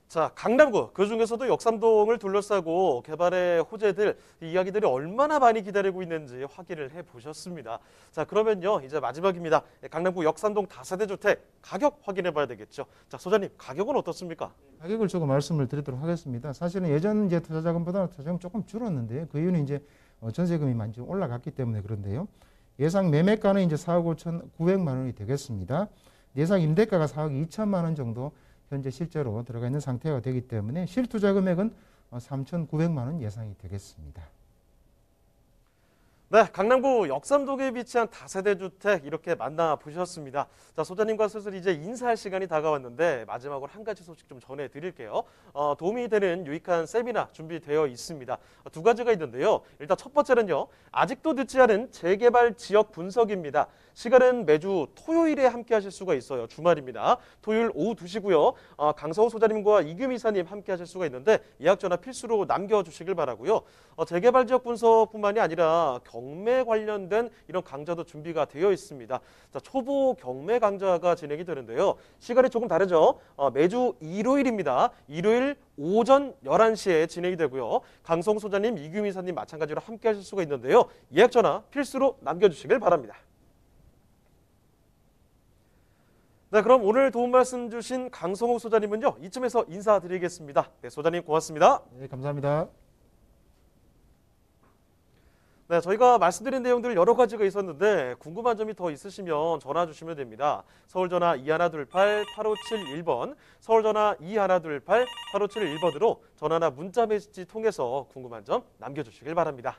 자, 강남구 그중에서도 역삼동을 둘러싸고 개발의 호재들 이 이야기들이 얼마나 많이 기다리고 있는지 확인을 해보셨습니다. 자, 그러면요 이제 마지막입니다. 강남구 역삼동 다세대 주택 가격 확인해 봐야 되겠죠. 자, 소장님 가격은 어떻습니까? 가격을 조금 말씀을 드리도록 하겠습니다. 사실은 예전 이제 투자자금보다는 투자자금 조금 줄었는데요. 그 이유는 이제 전세금이 많이 좀 올라갔기 때문에 그런데요. 예상 매매가는 이제 4억 5,900만 원이 되겠습니다. 예상 임대가가 4억 2천만 원 정도 현재 실제로 들어가 있는 상태가 되기 때문에 실투자 금액은 3,900만 원 예상이 되겠습니다. 네, 강남구 역삼동에 위치한 다세대 주택 이렇게 만나보셨습니다. 자, 소장님과 슬슬 이제 인사할 시간이 다가왔는데 마지막으로 한 가지 소식 좀 전해드릴게요. 도움이 되는 유익한 세미나 준비되어 있습니다. 두 가지가 있는데요. 일단 첫 번째는요. 아직도 늦지 않은 재개발 지역 분석입니다. 시간은 매주 토요일에 함께 하실 수가 있어요. 주말입니다. 토요일 오후 2시고요. 강성호 소장님과 이규미 이사님 함께 하실 수가 있는데 예약 전화 필수로 남겨주시길 바라고요. 재개발 지역 분석뿐만이 아니라 경매 관련된 이런 강좌도 준비가 되어 있습니다. 자, 초보 경매 강좌가 진행이 되는데요. 시간이 조금 다르죠. 매주 일요일입니다. 일요일 오전 11시에 진행이 되고요. 강성호 소장님, 이규미 이사님 마찬가지로 함께 하실 수가 있는데요. 예약 전화 필수로 남겨주시길 바랍니다. 네, 그럼 오늘 도움 말씀 주신 강성호 소장님은요. 이쯤에서 인사드리겠습니다. 네, 소장님 고맙습니다. 네, 감사합니다. 네, 저희가 말씀드린 내용들 여러 가지가 있었는데 궁금한 점이 더 있으시면 전화 주시면 됩니다. 서울전화 2128-8571번, 서울전화 2128-8571번으로 전화나 문자 메시지 통해서 궁금한 점 남겨주시길 바랍니다.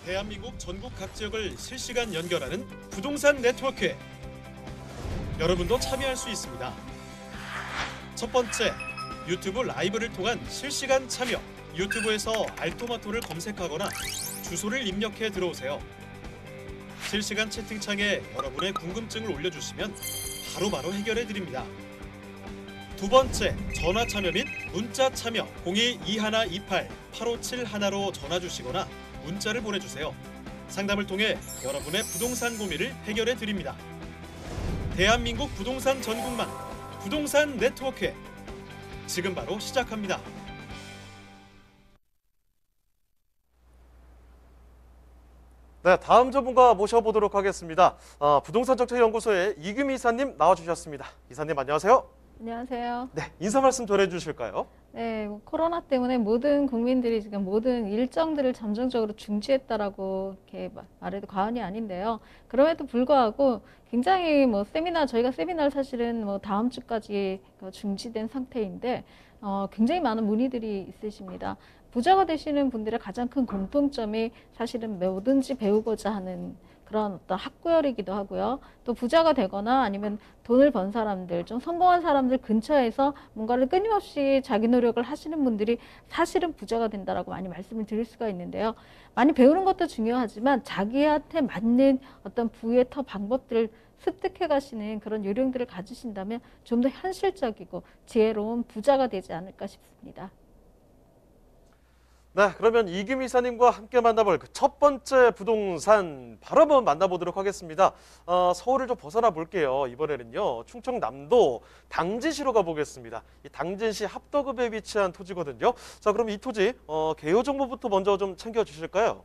대한민국 전국 각 지역을 실시간 연결하는 부동산 네트워크. 여러분도 참여할 수 있습니다. 첫 번째, 유튜브 라이브를 통한 실시간 참여. 유튜브에서 알토마토를 검색하거나 주소를 입력해 들어오세요. 실시간 채팅창에 여러분의 궁금증을 올려주시면 바로바로 해결해 드립니다. 두 번째, 전화 참여 및 문자 참여. 02-2128-8571로 전화 주시거나 문자를 보내주세요. 상담을 통해 여러분의 부동산 고민을 해결해 드립니다. 대한민국 부동산 전국망 부동산 네트워크, 지금 바로 시작합니다. 네, 다음 전문가 모셔보도록 하겠습니다. 부동산 정책연구소의 이규미 이사님 나와주셨습니다. 이사님 안녕하세요. 안녕하세요. 네, 인사 말씀 전해주실까요? 네, 코로나 때문에 모든 국민들이 지금 모든 일정들을 잠정적으로 중지했다라고 이렇게 말해도 과언이 아닌데요. 그럼에도 불구하고 굉장히 저희가 세미나를 사실은 다음 주까지 중지된 상태인데, 굉장히 많은 문의들이 있으십니다. 부자가 되시는 분들의 가장 큰 공통점이 사실은 뭐든지 배우고자 하는 그런 어떤 학구열이기도 하고요. 또 부자가 되거나 아니면 돈을 번 사람들, 좀 성공한 사람들 근처에서 뭔가를 끊임없이 자기 노력을 하시는 분들이 사실은 부자가 된다라고 많이 말씀을 드릴 수가 있는데요. 많이 배우는 것도 중요하지만 자기한테 맞는 어떤 부의 터 방법들을 습득해 가시는 그런 요령들을 가지신다면 좀 더 현실적이고 지혜로운 부자가 되지 않을까 싶습니다. 네, 그러면 이규미 이사님과 함께 만나볼 그 첫 번째 부동산 바로 한번 만나보도록 하겠습니다. 서울을 좀 벗어나 볼게요. 이번에는요, 충청남도 당진시로 가보겠습니다. 이 당진시 합덕읍에 위치한 토지거든요. 자, 그럼 이 토지 개요 정보부터 먼저 좀 챙겨주실까요?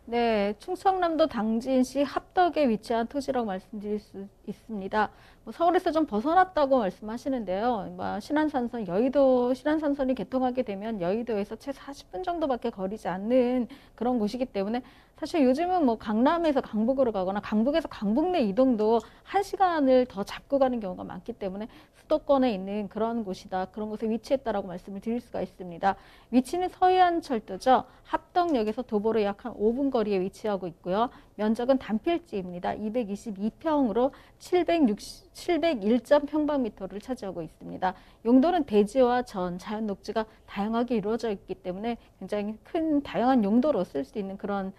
네, 충청남도 당진시 합덕에 위치한 토지라고 말씀드릴 수 있습니다. 서울에서 좀 벗어났다고 말씀하시는데요. 신안산선, 여의도 신안산선이 개통하게 되면 여의도에서 채 40분 정도밖에 거리지 않는 그런 곳이기 때문에 사실 요즘은 강남에서 강북으로 가거나 강북에서 강북내 이동도 1시간을 더 잡고 가는 경우가 많기 때문에 수도권에 있는 그런 곳이다. 그런 곳에 위치했다라고 말씀을 드릴 수가 있습니다. 위치는 서해안철도죠. 합덕역에서 도보로 약 한 5분 거리에 위치하고 있고요. 면적은 단필지입니다. 222평으로 701.평방미터를 차지하고 있습니다. 용도는 대지와 전, 자연 녹지가 다양하게 이루어져 있기 때문에 굉장히 큰 다양한 용도로 쓸 수 있는 그런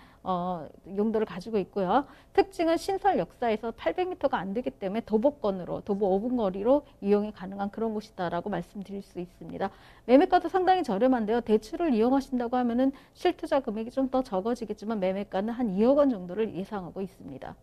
용도를 가지고 있고요. 특징은 신설 역사에서 800m가 안 되기 때문에 도보권으로, 도보 5분 거리로 이용이 가능한 그런 곳이다라고 말씀드릴 수 있습니다. 매매가도 상당히 저렴한데요. 대출을 이용하신다고 하면은 실투자 금액이 좀 더 적어지겠지만 매매가는 한 2억 원 정도를 예상하고 있습니다.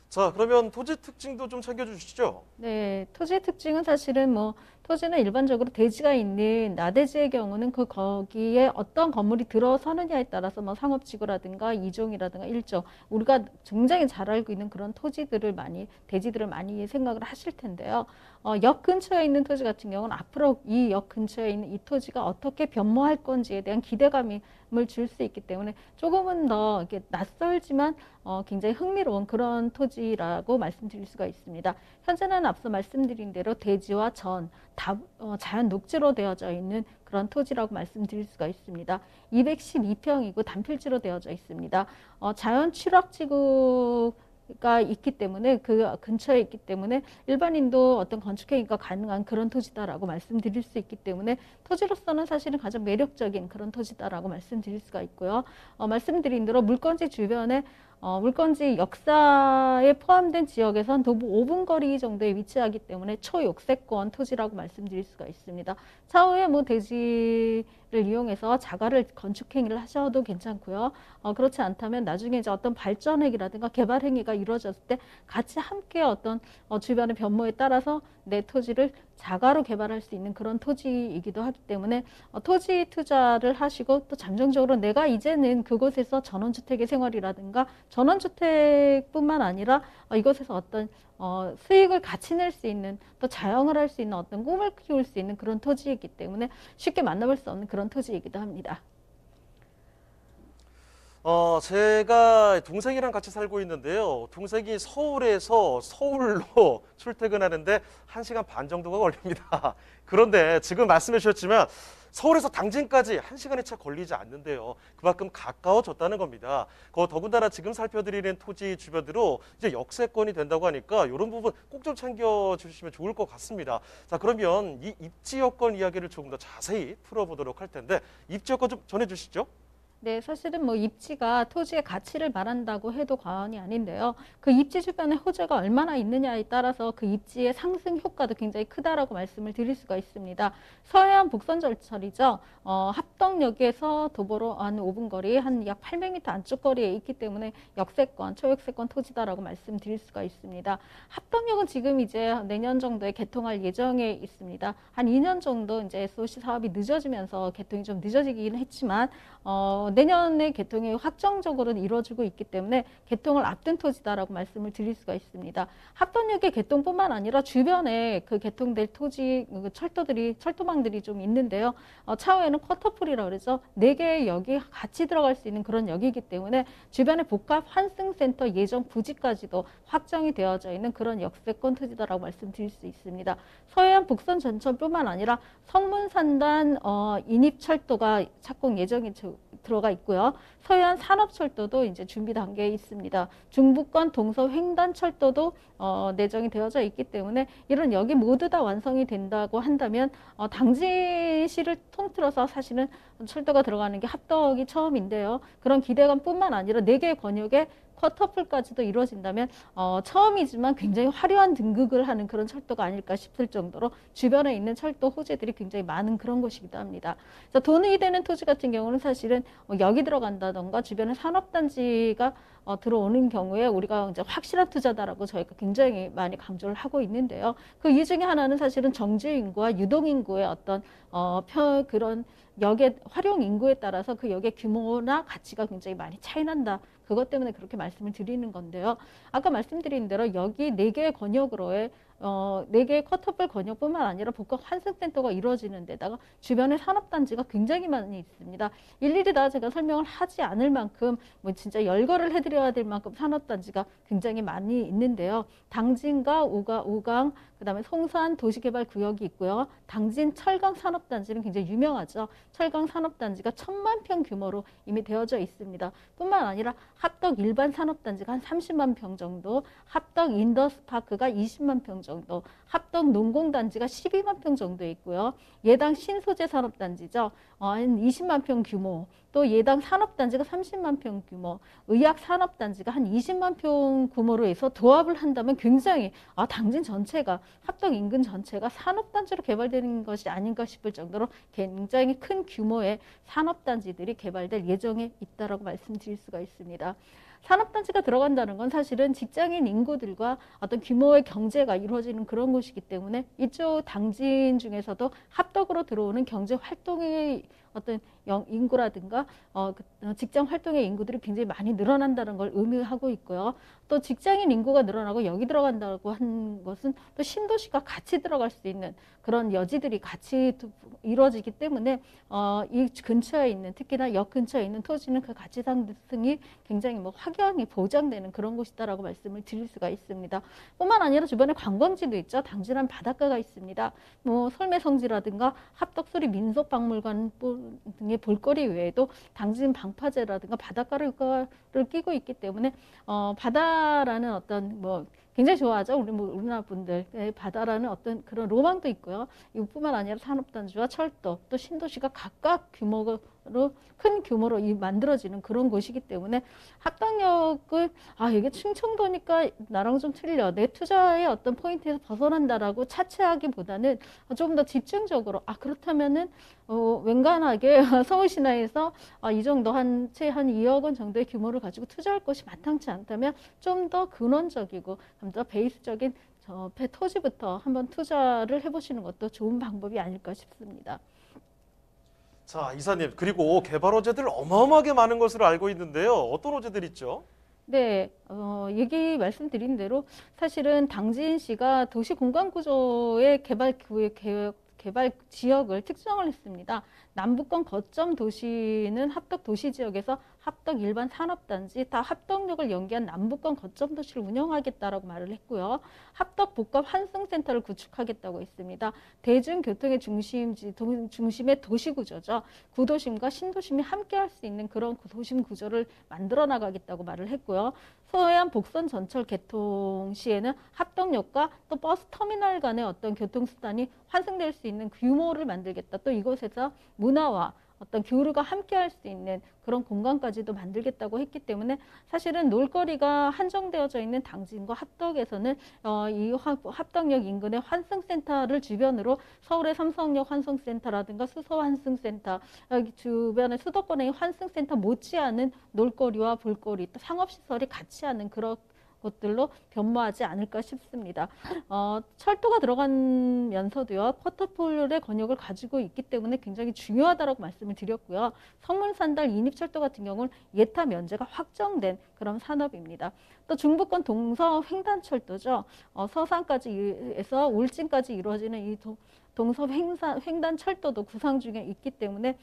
자, 그러면 토지 특징도 좀 챙겨주시죠. 네, 토지의 특징은 사실은 토지는 일반적으로 대지가 있는 나대지의 경우는 거기에 어떤 건물이 들어서느냐에 따라서 상업지구라든가 이종이라든가 일종 우리가 굉장히 잘 알고 있는 그런 대지들을 많이 생각을 하실 텐데요. 역 근처에 있는 토지 같은 경우는 앞으로 이 역 근처에 있는 이 토지가 어떻게 변모할 건지에 대한 기대감을 줄 수 있기 때문에 조금은 더 이렇게 낯설지만 굉장히 흥미로운 그런 토지라고 말씀드릴 수가 있습니다. 현재는 앞서 말씀드린 대로 대지와 전, 자연 녹지로 되어져 있는 그런 토지라고 말씀드릴 수가 있습니다. 212평이고 단필지로 되어져 있습니다. 자연 취락지구가 있기 때문에 그 근처에 있기 때문에 일반인도 어떤 건축행위가 가능한 그런 토지다라고 말씀드릴 수 있기 때문에 토지로서는 사실은 가장 매력적인 그런 토지다라고 말씀드릴 수가 있고요. 말씀드린 대로 물건지 주변에 물건지 역사에 포함된 지역에선 도보 5분 거리 정도에 위치하기 때문에 초역세권 토지라고 말씀드릴 수가 있습니다. 차후에 대지를 이용해서 자가를 건축행위를 하셔도 괜찮고요. 그렇지 않다면 나중에 이제 어떤 발전행위라든가 개발행위가 이루어졌을 때 같이 함께 어떤 주변의 변모에 따라서 내 토지를 자가로 개발할 수 있는 그런 토지이기도 하기 때문에 토지 투자를 하시고 또 잠정적으로 내가 이제는 그곳에서 전원주택의 생활이라든가 전원주택뿐만 아니라 이곳에서 어떤 수익을 같이 낼 수 있는 또 자영을 할 수 있는 어떤 꿈을 키울 수 있는 그런 토지이기 때문에 쉽게 만나볼 수 없는 그런 토지이기도 합니다. 제가 동생이랑 같이 살고 있는데요. 동생이 서울에서 서울로 출퇴근하는데 1시간 반 정도가 걸립니다. 그런데 지금 말씀해 주셨지만 서울에서 당진까지 1시간의 차 걸리지 않는데요. 그만큼 가까워졌다는 겁니다. 더군다나 지금 살펴드리는 토지 주변으로 이제 역세권이 된다고 하니까 이런 부분 꼭 좀 챙겨주시면 좋을 것 같습니다. 자, 그러면 이 입지 여건 이야기를 조금 더 자세히 풀어보도록 할 텐데 입지 여건 좀 전해주시죠. 네, 사실은 입지가 토지의 가치를 말한다고 해도 과언이 아닌데요. 그 입지 주변에 호재가 얼마나 있느냐에 따라서 그 입지의 상승 효과도 굉장히 크다라고 말씀을 드릴 수가 있습니다. 서해안 북선절철이죠. 합덕역에서 도보로 한 5분 거리, 한 약 800m 안쪽 거리에 있기 때문에 역세권, 초역세권 토지다라고 말씀드릴 수가 있습니다. 합덕역은 지금 이제 내년 정도에 개통할 예정에 있습니다. 한 2년 정도 이제 SOC 사업이 늦어지면서 개통이 좀 늦어지긴 했지만 내년에 개통이 확정적으로는 이루어지고 있기 때문에 개통을 앞둔 토지다라고 말씀을 드릴 수가 있습니다. 합덕역의 개통뿐만 아니라 주변에 그 개통될 토지, 철도망들이 좀 있는데요. 차후에는 쿼터풀이라고 그러죠. 4개의 역이 같이 들어갈 수 있는 그런 역이기 때문에 주변에 복합 환승센터 예정 부지까지도 확정이 되어져 있는 그런 역세권 토지다라고 말씀드릴 수 있습니다. 서해안 북선 전철뿐만 아니라 성문산단 인입철도가 착공 예정이 들어가 있고요. 서해안 산업철도도 이제 준비 단계에 있습니다. 중부권 동서 횡단철도도 내정이 되어져 있기 때문에 이런 역이 모두 다 완성이 된다고 한다면 당진시를 통틀어서 사실은 철도가 들어가는 게 합덕이 처음인데요. 그런 기대감뿐만 아니라 4개의 권역에 쿼터풀까지도 이루어진다면 처음이지만 굉장히 화려한 등극을 하는 그런 철도가 아닐까 싶을 정도로 주변에 있는 철도 호재들이 굉장히 많은 그런 곳이기도 합니다. 돈이 되는 토지 같은 경우는 사실은 역이 들어간다던가 주변에 산업단지가 들어오는 경우에 우리가 이제 확실한 투자다라고 저희가 굉장히 많이 강조를 하고 있는데요. 그 이유 중에 하나는 사실은 정지 인구와 유동 인구의 어떤 그런 역의 활용 인구에 따라서 그 역의 규모나 가치가 굉장히 많이 차이 난다. 그것 때문에 그렇게 말씀을 드리는 건데요. 아까 말씀드린 대로 여기 4개의 권역으로의 4개의 쿼터풀 권역뿐만 아니라 복합 환승센터가 이루어지는 데다가 주변에 산업단지가 굉장히 많이 있습니다. 일일이 다 제가 설명을 하지 않을 만큼 뭐 진짜 열거를 해드려야 될 만큼 산업단지가 굉장히 많이 있는데요. 당진과 우강, 그다음에 송산 도시개발구역이 있고요. 당진 철강 산업단지는 굉장히 유명하죠. 철강 산업단지가 1000만 평 규모로 이미 되어져 있습니다. 뿐만 아니라 합덕 일반 산업단지가 한 30만 평 정도, 합덕 인더스파크가 20만 평 정도, 합덕 농공단지가 12만 평 정도 있고요. 예당 신소재 산업단지죠. 한 20만 평 규모, 또 예당 산업단지가 30만 평 규모, 의학 산업단지가 한 20만 평 규모로 해서 도합을 한다면 굉장히 당진 전체가 합덕 인근 전체가 산업단지로 개발되는 것이 아닌가 싶을 정도로 굉장히 큰 규모의 산업단지들이 개발될 예정에 있다라고 말씀드릴 수가 있습니다. 산업단지가 들어간다는 건 사실은 직장인 인구들과 어떤 규모의 경제가 이루어지는 그런 곳이기 때문에 이쪽 당진 중에서도 합덕으로 들어오는 경제 활동의 어떤 인구라든가 직장 활동의 인구들이 굉장히 많이 늘어난다는 걸 의미하고 있고요. 또 직장인 인구가 늘어나고 여기 들어간다고 한 것은 또 신도시가 같이 들어갈 수 있는 그런 여지들이 같이 이루어지기 때문에 이 근처에 있는 특히나 역 근처에 있는 토지는 그 가치 상승이 굉장히 확연히 보장되는 그런 곳이다라고 말씀을 드릴 수가 있습니다. 뿐만 아니라 주변에 관광지도 있죠. 당진한 바닷가가 있습니다. 설매성지라든가 합덕소리 민속박물관 등의 볼거리 외에도 당진 방파제라든가 바닷가를 끼고 있기 때문에 바다라는 어떤 굉장히 좋아하죠. 우리나라 분들. 바다라는 어떤 그런 로망도 있고요. 이뿐만 아니라 산업단지와 철도, 또 신도시가 각각 큰 규모로 만들어지는 그런 곳이기 때문에 합덕역을 이게 충청도니까 나랑 좀 틀려. 내 투자의 어떤 포인트에서 벗어난다라고 차치하기보다는 좀 더 집중적으로 그렇다면은 웬간하게 서울시내에서 이 정도 채 한 2억 원 정도의 규모를 가지고 투자할 것이 마땅치 않다면 좀 더 근원적이고 좀 더 베이스적인 토지부터 한번 투자를 해보시는 것도 좋은 방법이 아닐까 싶습니다. 자, 이사님, 그리고 개발 호재들 어마어마하게 많은 것으로 알고 있는데요. 어떤 호재들 있죠? 네, 말씀드린 대로 사실은 당진시가 도시 공간 구조의 개발 지역을 특정을 했습니다. 남부권 거점 도시는 합덕 도시 지역에서 합덕 일반 산업단지, 다 합덕역을 연계한 남부권 거점 도시를 운영하겠다라고 말을 했고요. 합덕 복합 환승센터를 구축하겠다고 했습니다. 대중교통의 중심의 도시 구조죠. 구도심과 신도심이 함께할 수 있는 그런 도심 구조를 만들어 나가겠다고 말을 했고요. 서해안 복선 전철 개통 시에는 합덕역과 또 버스 터미널 간의 어떤 교통수단이 환승될 수 있는 규모를 만들겠다. 또 이곳에서 문화와 어떤 교류가 함께할 수 있는 그런 공간까지도 만들겠다고 했기 때문에 사실은 놀거리가 한정되어져 있는 당진과 합덕에서는 이 합덕역 인근의 환승센터를 주변으로 서울의 삼성역 환승센터라든가 수서 환승센터, 주변의 수도권의 환승센터 못지않은 놀거리와 볼거리, 또 상업시설이 같이 하는 그런 곳들로 변모하지 않을까 싶습니다. 철도가 들어가면서도요, 포터폴리오의 권역을 가지고 있기 때문에 굉장히 중요하다라고 말씀을 드렸고요. 성문산달 인입철도 같은 경우는 예타 면제가 확정된 그런 산업입니다. 또 중부권 동서 횡단철도죠. 서산까지에서 울진까지 이루어지는 이 동서 횡단 철도도 구상 중에 있기 때문에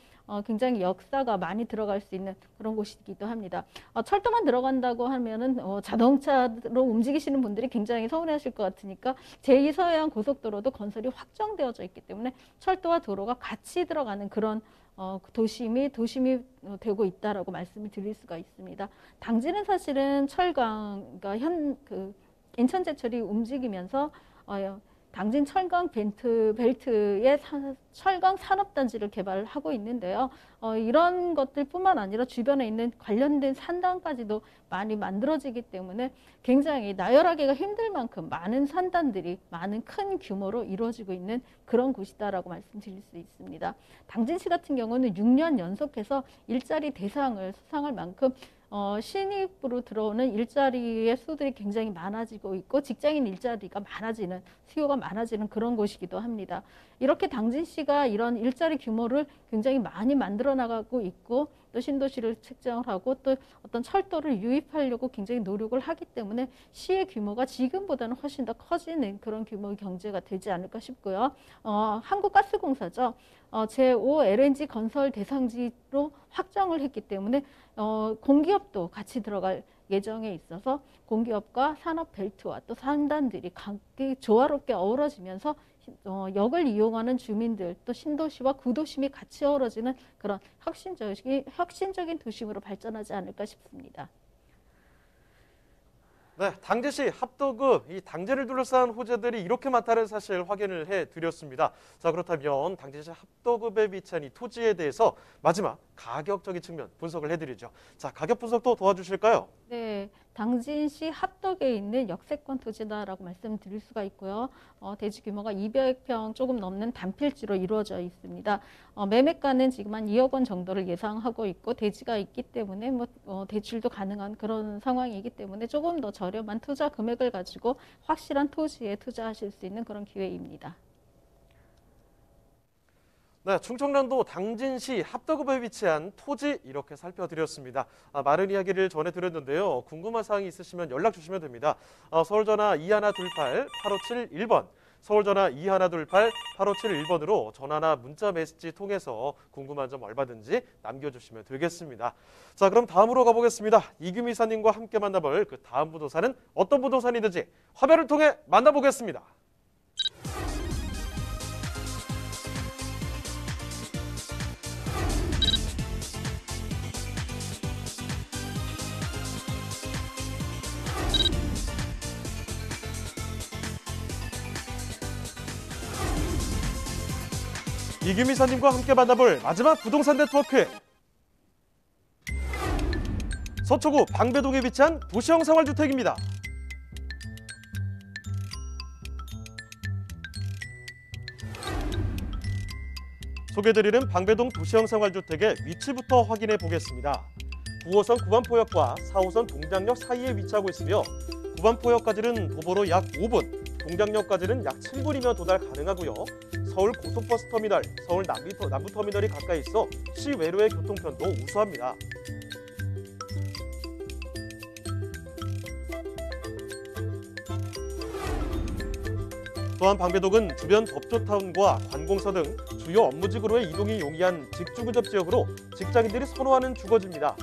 굉장히 역사가 많이 들어갈 수 있는 그런 곳이기도 합니다. 철도만 들어간다고 하면은 자동차로 움직이시는 분들이 굉장히 서운해하실 것 같으니까 제2서해안 고속도로도 건설이 확정되어져 있기 때문에 철도와 도로가 같이 들어가는 그런 도심이 되고 있다라고 말씀을 드릴 수가 있습니다. 당진은 사실은 철강, 그러니까 인천제철이 움직이면서 당진 철강 벨트의 철강 산업단지를 개발하고 있는데요. 이런 것들뿐만 아니라 주변에 있는 관련된 산단까지도 많이 만들어지기 때문에 굉장히 나열하기가 힘들 만큼 많은 산단들이 많은 큰 규모로 이루어지고 있는 그런 곳이다라고 말씀드릴 수 있습니다. 당진시 같은 경우는 6년 연속해서 일자리 대상을 수상할 만큼 신입으로 들어오는 일자리의 수들이 굉장히 많아지고 있고 직장인 일자리가 많아지는, 수요가 많아지는 그런 곳이기도 합니다. 이렇게 당진시가 이런 일자리 규모를 굉장히 많이 만들어 나가고 있고 또 신도시를 책정을 하고 또 어떤 철도를 유입하려고 굉장히 노력을 하기 때문에 시의 규모가 지금보다는 훨씬 더 커지는 그런 규모의 경제가 되지 않을까 싶고요. 한국가스공사죠. 제5 LNG 건설 대상지로 확정을 했기 때문에 공기업도 같이 들어갈 예정에 있어서 공기업과 산업 벨트와 또 산단들이 각기 조화롭게 어우러지면서 역을 이용하는 주민들 또 신도시와 구도심이 같이 어우러지는 그런 혁신적인 도심으로 발전하지 않을까 싶습니다. 네, 당진시 합덕읍 이 당진을 둘러싼 호재들이 이렇게 많다는 사실 확인을 해드렸습니다. 자, 그렇다면 당진시 합덕읍에 위치한 이 토지에 대해서 마지막 가격적인 측면 분석을 해드리죠. 자, 가격 분석도 도와주실까요? 네, 당진시 합덕에 있는 역세권 토지다라고 말씀드릴 수가 있고요. 대지 규모가 200평 조금 넘는 단필지로 이루어져 있습니다. 매매가는 지금 한 2억 원 정도를 예상하고 있고 대지가 있기 때문에 대출도 가능한 그런 상황이기 때문에 조금 더 저렴한 투자 금액을 가지고 확실한 토지에 투자하실 수 있는 그런 기회입니다. 네, 충청남도 당진시 합덕읍에 위치한 토지 이렇게 살펴드렸습니다. 많은 이야기를 전해드렸는데요. 궁금한 사항이 있으시면 연락 주시면 됩니다. 서울전화 2128-8571번, 서울전화 2128-8571번으로 전화나 문자 메시지 통해서 궁금한 점 얼마든지 남겨주시면 되겠습니다. 자, 그럼 다음으로 가보겠습니다. 이규미 이사님과 함께 만나볼 그 다음 부동산은 어떤 부동산이든지 화면을 통해 만나보겠습니다. 이규미 이사님과 함께 만나볼 마지막 부동산 네트워크. 서초구 방배동에 위치한 도시형 생활주택입니다. 소개드리는 방배동 도시형 생활주택의 위치부터 확인해 보겠습니다. 9호선 구반포역과 4호선 동작역 사이에 위치하고 있으며 구반포역까지는 도보로 약 5분, 동작역까지는 약 7분이면 도달 가능하고요. 서울 고속버스터미널, 서울 남부터미널이 가까이 있어 시외로의 교통편도 우수합니다. 또한 방배동은 주변 법조타운과 관공서 등 주요 업무지구로의 이동이 용이한 직주근접 지역으로 직장인들이 선호하는 주거지입니다.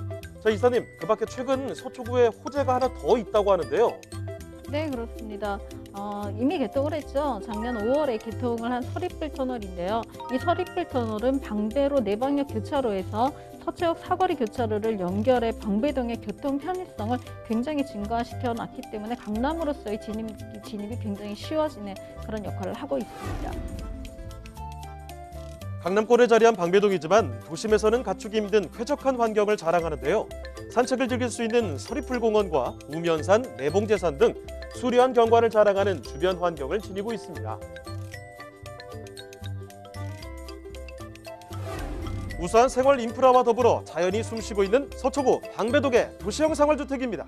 자, 이사님, 그 밖에 최근 서초구에 호재가 하나 더 있다고 하는데요. 네, 그렇습니다. 이미 개통을 했죠. 작년 5월에 개통을 한 서리풀 터널인데요. 이 서리풀 터널은 방배로 내방역 교차로에서 서초역 사거리 교차로를 연결해 방배동의 교통 편의성을 굉장히 증가시켜 놨기 때문에 강남으로서의 진입이 굉장히 쉬워지는 그런 역할을 하고 있습니다. 강남권에 자리한 방배동이지만 도심에서는 갖추기 힘든 쾌적한 환경을 자랑하는데요. 산책을 즐길 수 있는 서리풀공원과 우면산, 내봉제산 등 수려한 경관을 자랑하는 주변 환경을 지니고 있습니다. 우수한 생활 인프라와 더불어 자연이 숨쉬고 있는 서초구 방배동의 도시형 생활주택입니다.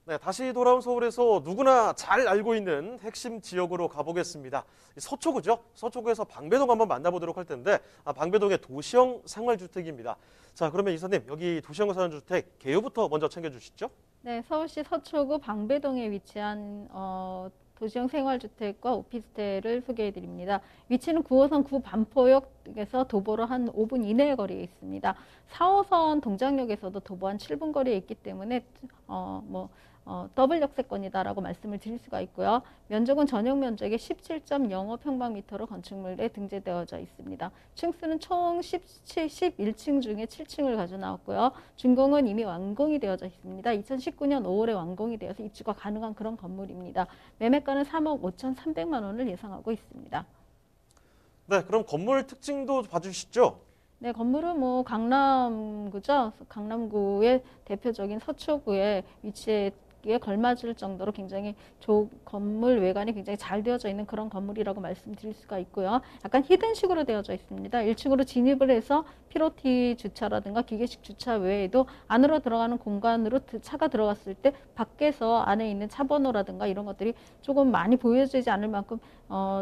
네, 다시 돌아온 서울에서 누구나 잘 알고 있는 핵심 지역으로 가보겠습니다. 서초구죠. 서초구에서 방배동 한번 만나보도록 할 텐데 방배동의 도시형 생활주택입니다. 자, 그러면 이사님 여기 도시형 생활주택 개요부터 먼저 챙겨주시죠. 네, 서울시 서초구 방배동에 위치한 도시형 생활주택과 오피스텔을 소개해 드립니다. 위치는 9호선 구반포역에서 도보로 한 5분 이내의 거리에 있습니다. 4호선 동작역에서도 도보 한 7분 거리에 있기 때문에 더블 역세권이다라고 말씀을 드릴 수가 있고요. 면적은 전용 면적의 17.05평방미터로 건축물에 등재되어져 있습니다. 층수는 총 11층 중에 7층을 가져 나왔고요. 준공은 이미 완공이 되어져 있습니다. 2019년 5월에 완공이 되어서 입주가 가능한 그런 건물입니다. 매매가는 3억 5,300만 원을 예상하고 있습니다. 네, 그럼 건물 특징도 봐주시죠. 네, 건물은 강남구죠. 강남구의 대표적인 서초구의 위치에 걸맞을 정도로 굉장히 건물 외관이 굉장히 잘 되어져 있는 그런 건물이라고 말씀드릴 수가 있고요. 약간 히든식으로 되어져 있습니다. 1층으로 진입을 해서 피로티 주차라든가 기계식 주차 외에도 안으로 들어가는 공간으로 차가 들어갔을 때 밖에서 안에 있는 차 번호라든가 이런 것들이 조금 많이 보여지지 않을 만큼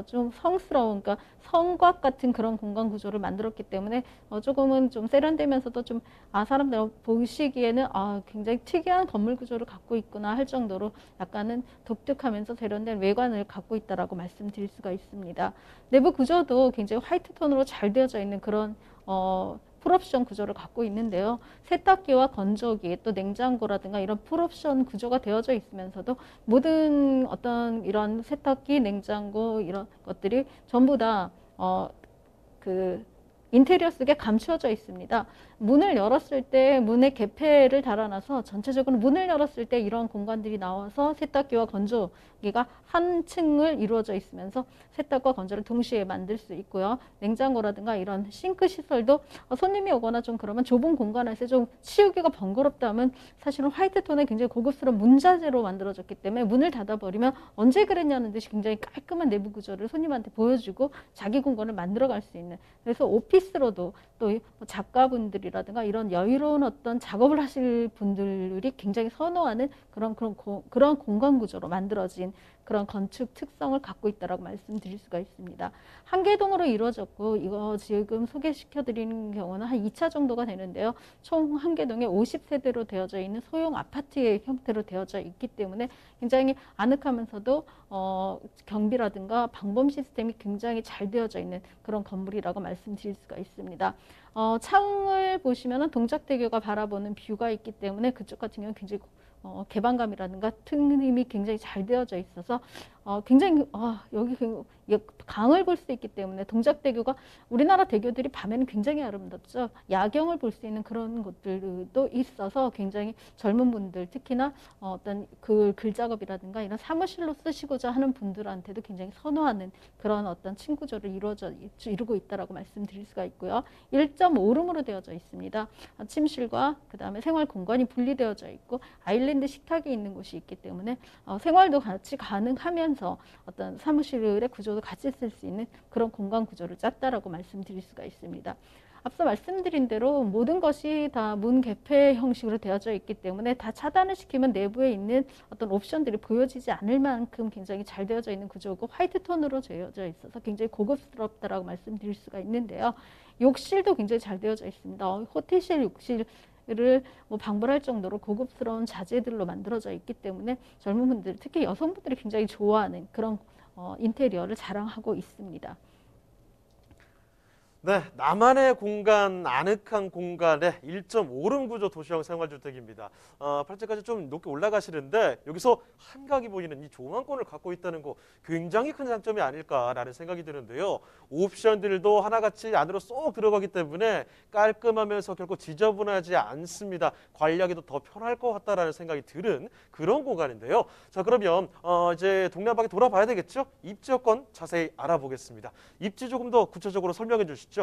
좀 성스러운, 그러니까 성곽 같은 그런 공간 구조를 만들었기 때문에 조금은 좀 세련되면서도 좀 사람들 보시기에는 굉장히 특이한 건물 구조를 갖고 있구나 할 정도로 약간은 독특하면서 세련된 외관을 갖고 있다라고 말씀드릴 수가 있습니다. 내부 구조도 굉장히 화이트 톤으로 잘 되어져 있는 그런 풀옵션 구조를 갖고 있는데요. 세탁기와 건조기 또 냉장고라든가 이런 풀옵션 구조가 되어져 있으면서도 모든 어떤 이런 세탁기, 냉장고 이런 것들이 전부 다 인테리어 속에 감추어져 있습니다. 문을 열었을 때 문에 개폐를 달아놔서 전체적으로 문을 열었을 때 이런 공간들이 나와서 세탁기와 건조기가 한 층을 이루어져 있으면서 세탁과 건조를 동시에 만들 수 있고요. 냉장고라든가 이런 싱크 시설도 손님이 오거나 좀 그러면 좁은 공간에서 좀 치우기가 번거롭다면 사실은 화이트 톤의 굉장히 고급스러운 문자재로 만들어졌기 때문에 문을 닫아버리면 언제 그랬냐는 듯이 굉장히 깔끔한 내부 구조를 손님한테 보여주고 자기 공간을 만들어갈 수 있는, 그래서 오피스로도 또 작가분들이라든가 이런 여유로운 어떤 작업을 하실 분들이 굉장히 선호하는 그런 공간 구조로 만들어진 그런 건축 특성을 갖고 있다라고 말씀드릴 수가 있습니다. 한 개동으로 이루어졌고 이거 지금 소개시켜 드리는 경우는 한 2차 정도가 되는데요. 총 한 개동에 50세대로 되어져 있는 소형 아파트의 형태로 되어져 있기 때문에 굉장히 아늑하면서도 경비라든가 방범 시스템이 굉장히 잘 되어져 있는 그런 건물이라고 말씀드릴 수가 있습니다. 창을 보시면은 동작대교가 바라보는 뷰가 있기 때문에 그쪽 같은 경우는 굉장히 개방감이라든가 틈이 굉장히 잘 되어져 있어서 굉장히 여기 강을 볼 수 있기 때문에 동작대교가 우리나라 대교들이 밤에는 굉장히 아름답죠. 야경을 볼 수 있는 그런 곳들도 있어서 굉장히 젊은 분들 특히나 어떤 글 작업이라든가 이런 사무실로 쓰시고자 하는 분들한테도 굉장히 선호하는 그런 어떤 층 구조를 이루고 있다라고 말씀드릴 수가 있고요. 1.5룸으로 되어져 있습니다. 침실과 그다음에 생활 공간이 분리되어져 있고 아일랜드 식탁이 있는 곳이 있기 때문에 생활도 같이 가능하면서 어떤 사무실의 구조도 같이 쓸 수 있는 그런 공간 구조를 짰다라고 말씀드릴 수가 있습니다. 앞서 말씀드린 대로 모든 것이 다 문 개폐 형식으로 되어져 있기 때문에 다 차단을 시키면 내부에 있는 어떤 옵션들이 보여지지 않을 만큼 굉장히 잘 되어져 있는 구조고 화이트 톤으로 되어져 있어서 굉장히 고급스럽다라고 말씀드릴 수가 있는데요. 욕실도 굉장히 잘 되어져 있습니다. 호텔식 욕실을 방불할 정도로 고급스러운 자재들로 만들어져 있기 때문에 젊은 분들, 특히 여성분들이 굉장히 좋아하는 그런 인테리어를 자랑하고 있습니다. 네, 나만의 공간, 아늑한 공간에 1.5룸 구조 도시형 생활주택입니다. 8층까지 좀 높게 올라가시는데 여기서 한강이 보이는 이 조망권을 갖고 있다는 거 굉장히 큰 장점이 아닐까라는 생각이 드는데요. 옵션들도 하나같이 안으로 쏙 들어가기 때문에 깔끔하면서 결코 지저분하지 않습니다. 관리하기도 더 편할 것 같다라는 생각이 드는 그런 공간인데요. 자, 그러면 이제 동네 한 바퀴 돌아봐야 되겠죠? 입지 여건 자세히 알아보겠습니다. 입지 조금 더 구체적으로 설명해 주시죠.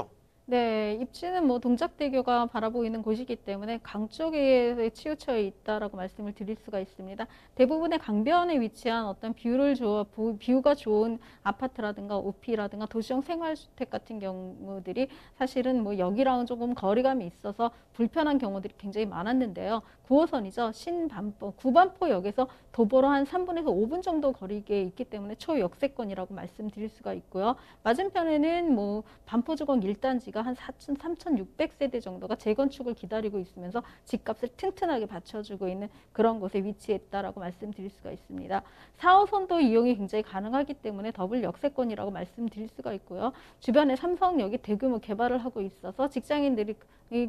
네, 입지는 뭐 동작대교가 바라보이는 곳이기 때문에 강 쪽에 치우쳐 있다라고 말씀을 드릴 수가 있습니다. 대부분의 강변에 위치한 어떤 뷰가 좋은 아파트라든가 오피라든가 도시형 생활주택 같은 경우들이 사실은 뭐 여기랑은 조금 거리감이 있어서 불편한 경우들이 굉장히 많았는데요. 9호선이죠. 구반포역에서 도보로 한 3분에서 5분 정도 거리에 있기 때문에 초역세권이라고 말씀드릴 수가 있고요. 맞은편에는 뭐 반포주공 1단지가 한 3,600세대 정도가 재건축을 기다리고 있으면서 집값을 튼튼하게 받쳐주고 있는 그런 곳에 위치했다라고 말씀드릴 수가 있습니다. 4호선도 이용이 굉장히 가능하기 때문에 더블 역세권이라고 말씀드릴 수가 있고요. 주변에 삼성역이 대규모 개발을 하고 있어서 직장인들이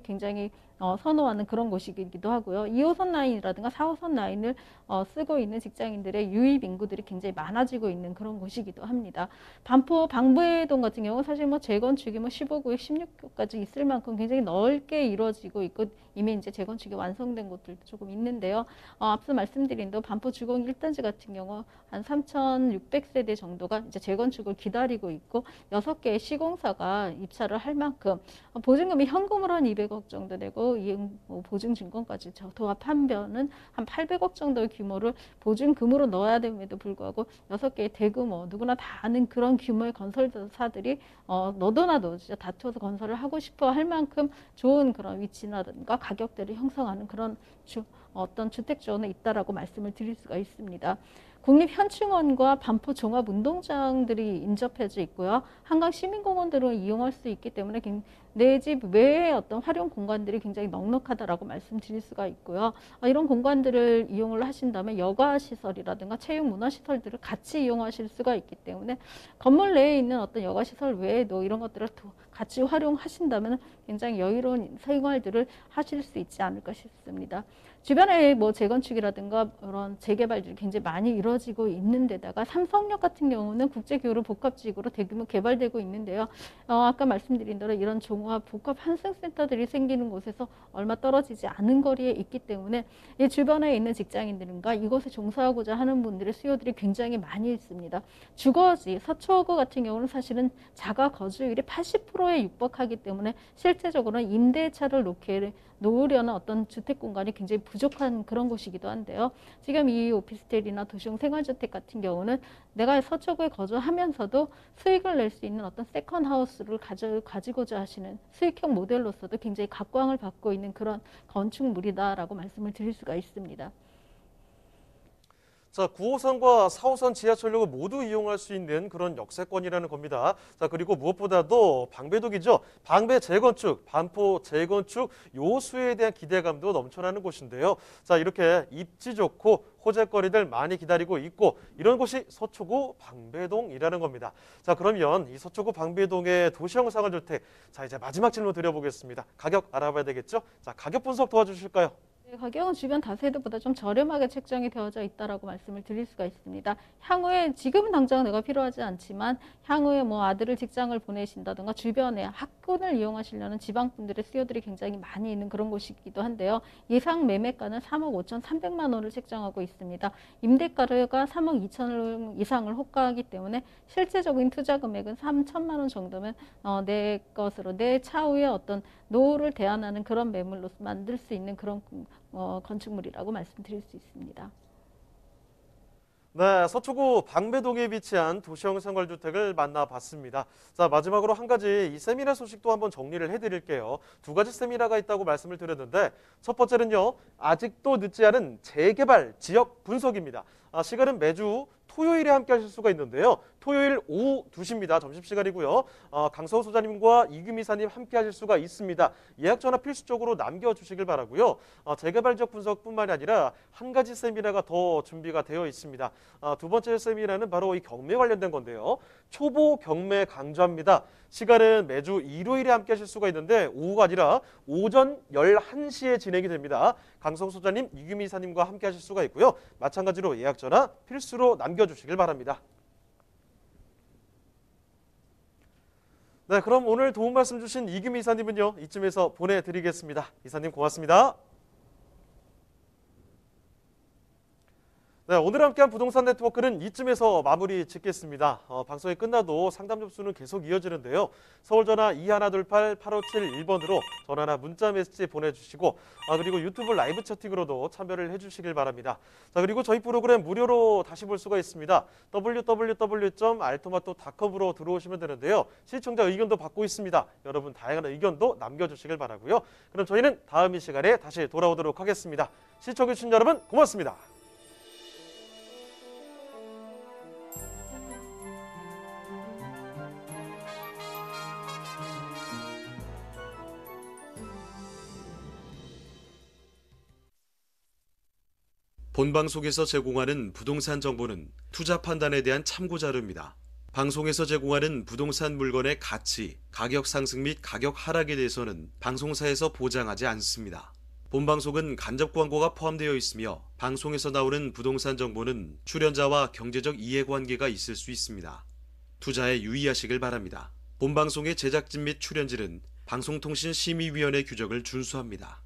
굉장히 선호하는 그런 곳이기도 하고요. 2호선 라인이라든가 4호선 라인을 쓰고 있는 직장인들의 유입 인구들이 굉장히 많아지고 있는 그런 곳이기도 합니다. 방배동 같은 경우는 사실 뭐 재건축이 뭐 15구역, 16구역까지 있을 만큼 굉장히 넓게 이루어지고 있고 이미 이제 재건축이 완성된 곳들도 조금 있는데요. 앞서 말씀드린 대로 반포 주공 1단지 같은 경우 한 3,600세대 정도가 이제 재건축을 기다리고 있고 6개의 시공사가 입찰을 할 만큼 보증금이 현금으로 한 200억 정도 되고 보증증권까지 도합하면은 한 800억 정도의 규모를 보증금으로 넣어야 됨에도 불구하고 6개의 대규모 누구나 다 아는 그런 규모의 건설사들이 너도나도 진짜 다투어서 건설을 하고 싶어 할 만큼 좋은 그런 위치라든가 가격대를 형성하는 그런 어떤 주택지원에 있다라고 말씀을 드릴 수가 있습니다. 국립현충원과 반포 종합운동장들이 인접해져 있고요. 한강 시민공원들을 이용할 수 있기 때문에 내 집 외의 어떤 활용 공간들이 굉장히 넉넉하다라고 말씀드릴 수가 있고요. 이런 공간들을 이용을 하신다면 여가시설이라든가 체육문화시설들을 같이 이용하실 수가 있기 때문에 건물 내에 있는 어떤 여가시설 외에도 이런 것들을 같이 활용하신다면 굉장히 여유로운 생활들을 하실 수 있지 않을까 싶습니다. 주변에 뭐 재건축이라든가 그런 재개발들이 굉장히 많이 이루어지고 있는 데다가 삼성역 같은 경우는 국제교류 복합지구로 대규모 개발되고 있는데요. 아까 말씀드린 대로 이런 종합 복합 환승센터들이 생기는 곳에서 얼마 떨어지지 않은 거리에 있기 때문에 이 주변에 있는 직장인들과 이곳에 종사하고자 하는 분들의 수요들이 굉장히 많이 있습니다. 주거지, 서초구 같은 경우는 사실은 자가 거주율이 80%에 육박하기 때문에 실제적으로는 임대차를 놓으려는 어떤 주택 공간이 굉장히 부족한 그런 곳이기도 한데요. 지금 이 오피스텔이나 도시형 생활주택 같은 경우는 내가 서초구에 거주하면서도 수익을 낼 수 있는 어떤 세컨 하우스를 가지고자 하시는 수익형 모델로서도 굉장히 각광을 받고 있는 그런 건축물이다라고 말씀을 드릴 수가 있습니다. 자, 9호선과 4호선 지하철역을 모두 이용할 수 있는 그런 역세권이라는 겁니다. 자, 그리고 무엇보다도 방배동이죠. 방배 재건축, 반포 재건축 요수에 대한 기대감도 넘쳐나는 곳인데요. 자, 이렇게 입지 좋고 호재거리들 많이 기다리고 있고 이런 곳이 서초구 방배동이라는 겁니다. 자, 그러면 이 서초구 방배동의 도시형 생활주택, 자, 이제 마지막 질문 드려보겠습니다. 가격 알아봐야 되겠죠? 자, 가격 분석 도와주실까요? 가격은 주변 다세대보다 좀 저렴하게 책정이 되어져 있다라고 말씀을 드릴 수가 있습니다. 향후에 지금은 당장 내가 필요하지 않지만 향후에 뭐 아들을 직장을 보내신다든가 주변에 학군을 이용하시려는 지방분들의 수요들이 굉장히 많이 있는 그런 곳이기도 한데요. 예상 매매가는 3억 5,300만 원을 책정하고 있습니다. 임대가가 3억 2천 원 이상을 호가하기 때문에 실제적인 투자 금액은 3천만 원 정도면 내 것으로 내 차후에 어떤 노후를 대안하는 그런 매물로 만들 수 있는 그런 건축물이라고 말씀드릴 수 있습니다. 네, 서초구 방배동에 위치한 도시형 생활주택을 만나봤습니다. 자, 마지막으로 한 가지 이 세미나 소식도 한번 정리를 해드릴게요. 2가지 세미나가 있다고 말씀을 드렸는데 첫 번째는요, 아직도 늦지 않은 재개발 지역 분석입니다. 시간은 매주 토요일에 함께 하실 수가 있는데요. 토요일 오후 2시입니다. 점심시간이고요. 강서우 소장님과 이규미 이사님 함께 하실 수가 있습니다. 예약 전화 필수적으로 남겨주시길 바라고요. 재개발 지역 분석뿐만이 아니라 한 가지 세미나가 더 준비가 되어 있습니다. 두 번째 세미나는 바로 이 경매 관련된 건데요. 초보 경매 강좌입니다. 시간은 매주 일요일에 함께 하실 수가 있는데 오후가 아니라 오전 11시에 진행이 됩니다. 강성 소장님, 이규미 이사님과 함께 하실 수가 있고요. 마찬가지로 예약 전화 필수로 남겨주시길 바랍니다. 네, 그럼 오늘 도움 말씀 주신 이규미 이사님은요, 이쯤에서 보내드리겠습니다. 이사님 고맙습니다. 네, 오늘 함께한 부동산 네트워크는 이쯤에서 마무리 짓겠습니다. 방송이 끝나도 상담 접수는 계속 이어지는데요. 서울전화 2128-8571번으로 전화나 문자 메시지 보내주시고 그리고 유튜브 라이브 채팅으로도 참여를 해주시길 바랍니다. 자, 그리고 저희 프로그램 무료로 다시 볼 수가 있습니다. www.altomato.com으로 들어오시면 되는데요. 시청자 의견도 받고 있습니다. 여러분 다양한 의견도 남겨주시길 바라고요. 그럼 저희는 다음 이 시간에 다시 돌아오도록 하겠습니다. 시청해주신 여러분 고맙습니다. 본 방송에서 제공하는 부동산 정보는 투자 판단에 대한 참고 자료입니다. 방송에서 제공하는 부동산 물건의 가치, 가격 상승 및 가격 하락에 대해서는 방송사에서 보장하지 않습니다. 본 방송은 간접 광고가 포함되어 있으며 방송에서 나오는 부동산 정보는 출연자와 경제적 이해관계가 있을 수 있습니다. 투자에 유의하시길 바랍니다. 본 방송의 제작진 및 출연진은 방송통신심의위원회 규정을 준수합니다.